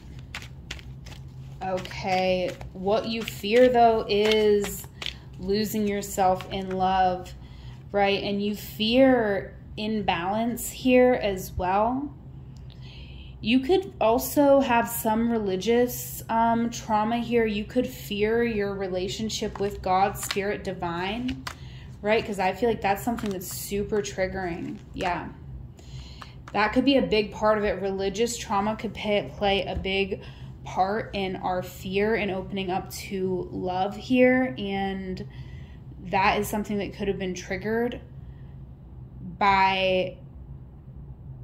Okay. What you fear though is losing yourself in love. right? And you fear imbalance here as well. You could also have some religious trauma here. You could fear your relationship with God, spirit, divine, right? Because I feel like that's something that's super triggering. Yeah. That could be a big part of it. Religious trauma could play a big part in our fear and opening up to love here. And that is something that could have been triggered by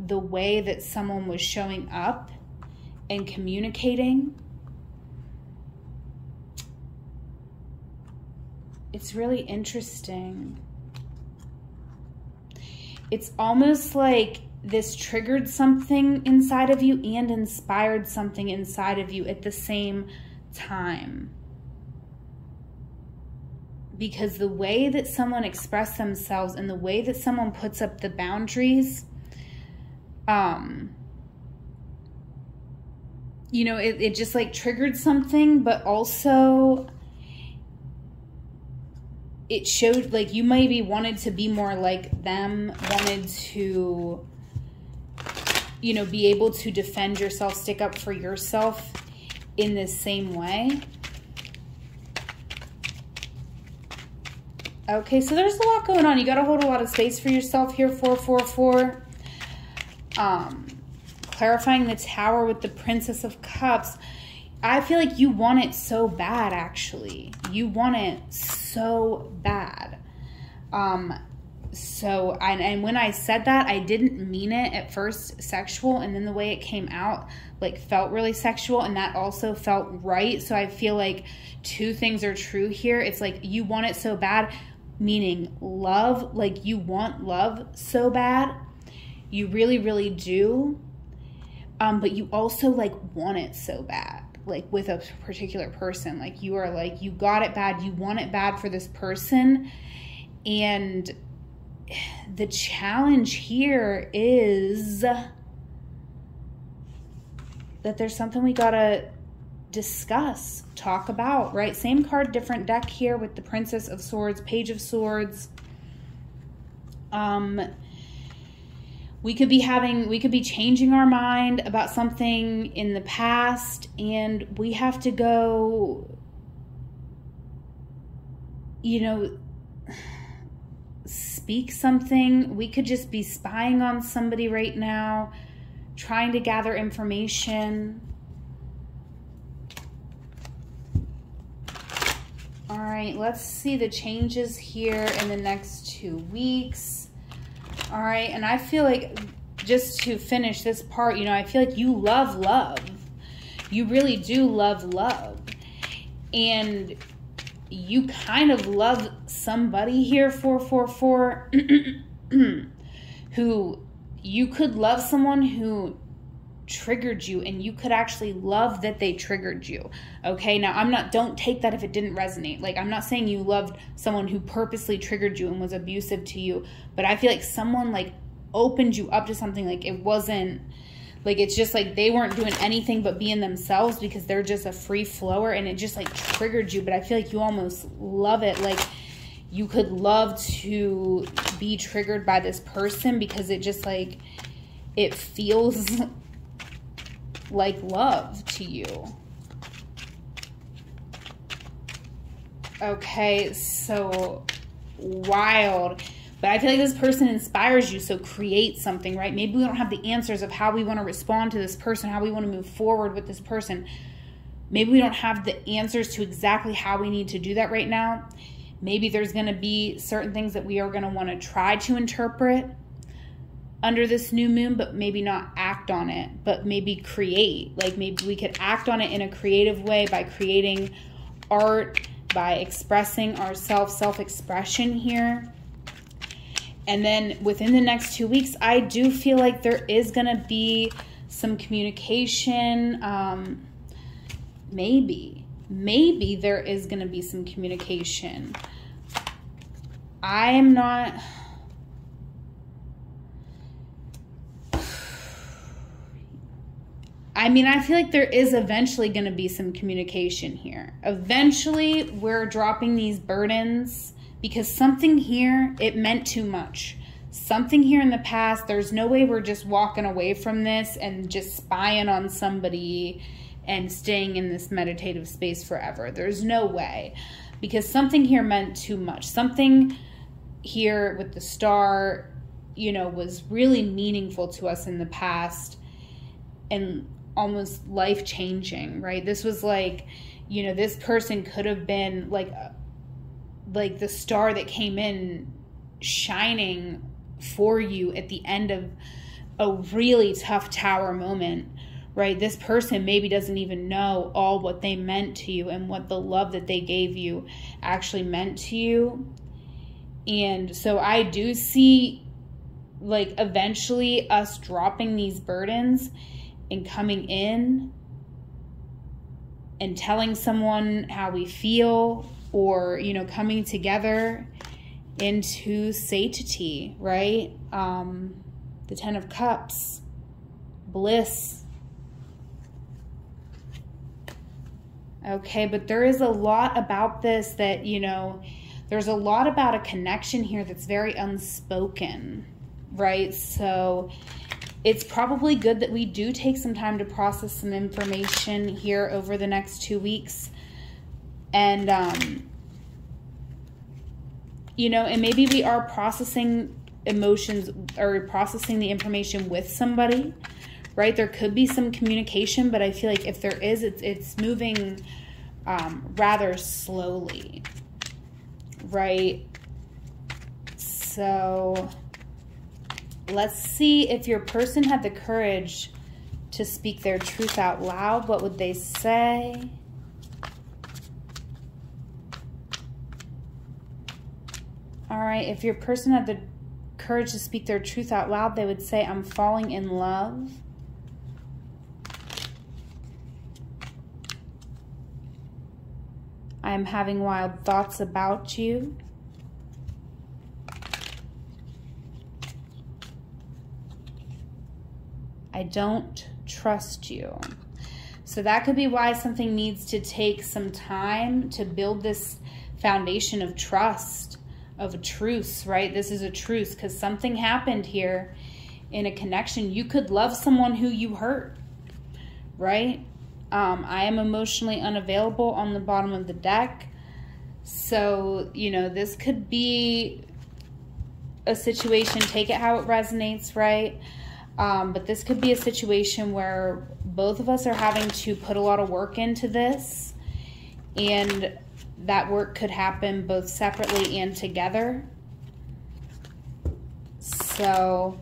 the way that someone was showing up and communicating. It's really interesting. It's almost like this triggered something inside of you and inspired something inside of you at the same time. Because the way that someone expressed themselves and the way that someone puts up the boundaries, you know, it just like triggered something, but also it showed like you maybe wanted to be more like them, wanted to, you know, be able to defend yourself, stick up for yourself in this same way. Okay, so there's a lot going on. You got to hold a lot of space for yourself here, 444. Clarifying the Tower with the Princess of Cups. I feel like you want it so bad, actually. You want it so bad. And when I said that, I didn't mean it at first sexual, and then the way it came out like felt really sexual, and that also felt right. So I feel like two things are true here. It's like you want it so bad, meaning love, like you want love so bad. You really, really do. But you also like want it so bad, like with a particular person. Like you are like, you got it bad. You want it bad for this person. And the challenge here is that there's something we gotta discuss, talk about, right? Same card, different deck here with the Princess of Swords, Page of Swords. We could be changing our mind about something in the past, and we have to go, you know, speak something. We could just be spying on somebody right now, trying to gather information. All right, let's see the changes here in the next 2 weeks. All right, and I feel like, just to finish this part, you know, I feel like you love love. You really do love love. And you kind of love somebody here, 444, who you could love someone who triggered you, and you could actually love that they triggered you. Okay, now don't take that if it didn't resonate. Like, I'm not saying you loved someone who purposely triggered you and was abusive to you, but I feel like someone like opened you up to something. Like, it wasn't like, it's just like they weren't doing anything but being themselves because they're just a free flower, and it just like triggered you. But I feel like you almost love it. Like, you could love to be triggered by this person because it just like, it feels like love to you. Okay, so wild. But I feel like this person inspires you, so create something, right? Maybe we don't have the answers of how we want to respond to this person, how we want to move forward with this person. Maybe we don't have the answers to exactly how we need to do that right now. Maybe there's going to be certain things that we are going to want to try to interpret under this new moon, but maybe not act on it, but maybe create. Like, maybe we could act on it in a creative way by creating art, by expressing ourselves, self-expression here. And then within the next 2 weeks, I do feel like there is going to be some communication. Maybe there is going to be some communication. I am not... I mean, I feel like there is eventually going to be some communication here. Eventually, we're dropping these burdens because something here, it meant too much. Something here in the past, there's no way we're just walking away from this and just spying on somebody and staying in this meditative space forever. There's no way, because something here meant too much. Something here with the star, you know, was really meaningful to us in the past and almost life-changing, right? This was like, you know, this person could have been like the star that came in shining for you at the end of a really tough tower moment, right? This person maybe doesn't even know all what they meant to you and what the love that they gave you actually meant to you. And so I do see, like, eventually us dropping these burdens and coming in and telling someone how we feel, or, you know, coming together into satiety, right? The 10 of Cups, bliss. Okay, but there is a lot about this that, you know, there's a lot about a connection here that's very unspoken, right? So it's probably good that we do take some time to process some information here over the next 2 weeks. And, you know, and maybe we are processing emotions or processing the information with somebody, right? There could be some communication, but I feel like if there is, it's moving rather slowly, right? So let's see if your person had the courage to speak their truth out loud. What would they say? All right, if your person had the courage to speak their truth out loud, they would say, I'm falling in love. I'm having wild thoughts about you. I don't trust you. So that could be why something needs to take some time to build this foundation of trust, of a truce, right? This is a truce because something happened here in a connection. You could love someone who you hurt, right? I am emotionally unavailable on the bottom of the deck. So, you know, this could be a situation, take it how it resonates, right? But this could be a situation where both of us are having to put a lot of work into this, and that work could happen both separately and together. So,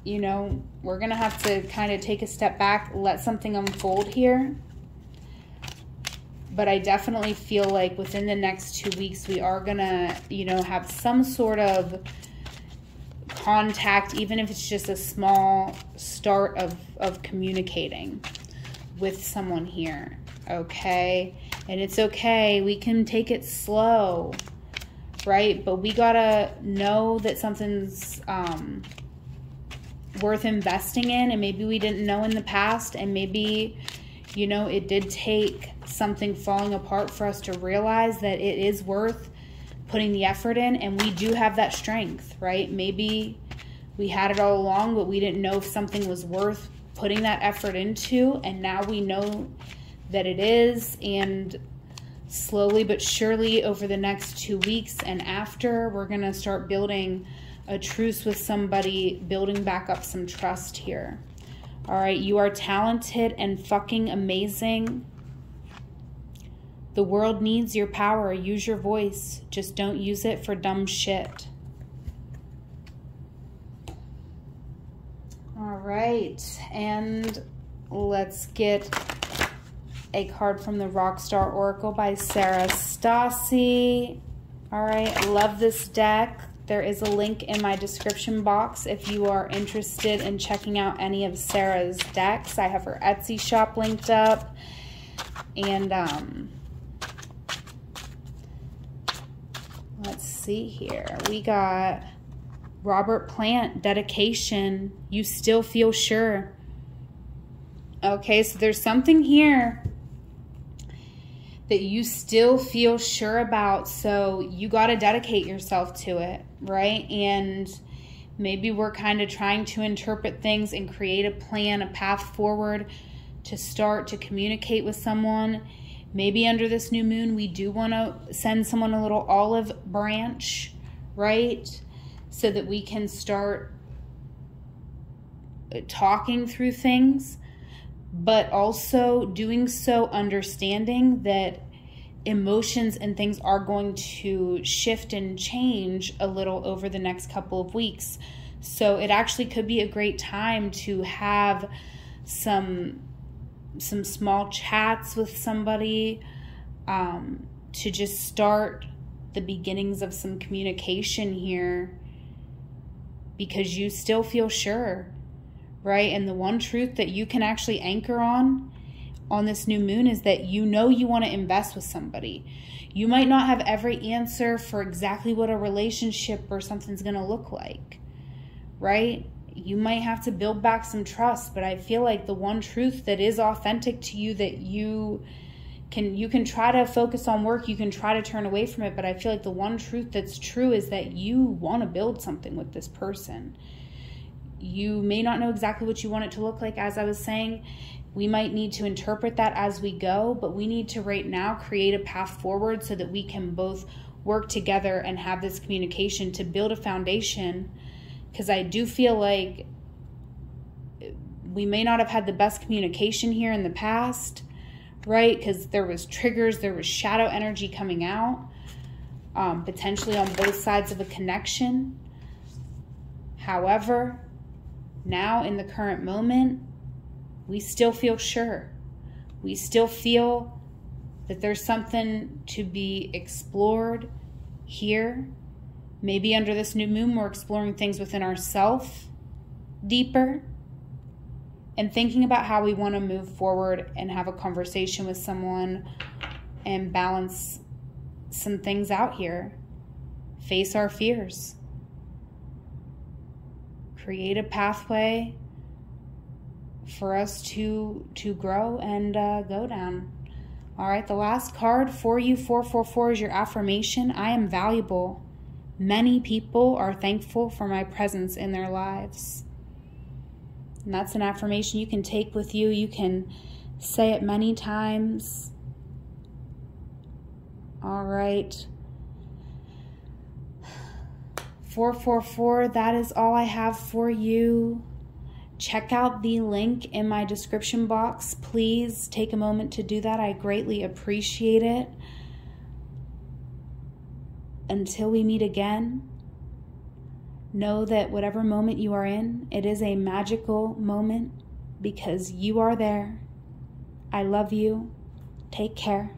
you know, we're going to have to kind of take a step back, let something unfold here. But I definitely feel like within the next 2 weeks, we are going to, you know, have some sort of contact, even if it's just a small start of communicating with someone here, okay? And it's okay, we can take it slow, right? But we gotta know that something's worth investing in, and maybe we didn't know in the past, and maybe, you know, it did take something falling apart for us to realize that it is worth putting the effort in, and we do have that strength, right? Maybe we had it all along, but we didn't know if something was worth putting that effort into, and now we know that it is. And slowly but surely over the next 2 weeks and after, we're gonna start building a truce with somebody, building back up some trust here. All right, you are talented and fucking amazing. The world needs your power. Use your voice. Just don't use it for dumb shit. All right, and let's get a card from the Rockstar Oracle by Sarah Stassi. All right, I love this deck. There is a link in my description box if you are interested in checking out any of Sarah's decks. I have her Etsy shop linked up. And let's see here. We got Robert Plant, dedication. You still feel sure. Okay, so there's something here that you still feel sure about. So you got to dedicate yourself to it, right? And maybe we're kind of trying to interpret things and create a plan, a path forward to start to communicate with someone. Maybe under this new moon, we do want to send someone a little olive branch, right? So that we can start talking through things, but also doing so understanding that emotions and things are going to shift and change a little over the next couple of weeks. So it actually could be a great time to have some small chats with somebody, to just start the beginnings of some communication here, because you still feel sure, right? And the one truth that you can actually anchor on this new moon is that you know you want to invest with somebody. You might not have every answer for exactly what a relationship or something's going to look like, right? You might have to build back some trust, but I feel like the one truth that is authentic to you, that you can try to focus on work, you can try to turn away from it, but I feel like the one truth that's true is that you want to build something with this person. You may not know exactly what you want it to look like, as I was saying. We might need to interpret that as we go, but we need to right now create a path forward so that we can both work together and have this communication to build a foundation. Because I do feel like we may not have had the best communication here in the past, right? Because there was triggers, there was shadow energy coming out, potentially on both sides of a connection. However, now in the current moment, we still feel sure. We still feel that there's something to be explored here. Maybe under this new moon, we're exploring things within ourselves deeper and thinking about how we want to move forward and have a conversation with someone and balance some things out here. Face our fears. Create a pathway for us to grow and go down. All right, the last card for you, 444, is your affirmation. I am valuable. Many people are thankful for my presence in their lives. And that's an affirmation you can take with you. You can say it many times. All right. 444, that is all I have for you. Check out the link in my description box. Please take a moment to do that. I greatly appreciate it. Until we meet again, know that whatever moment you are in, it is a magical moment because you are there. I love you. Take care.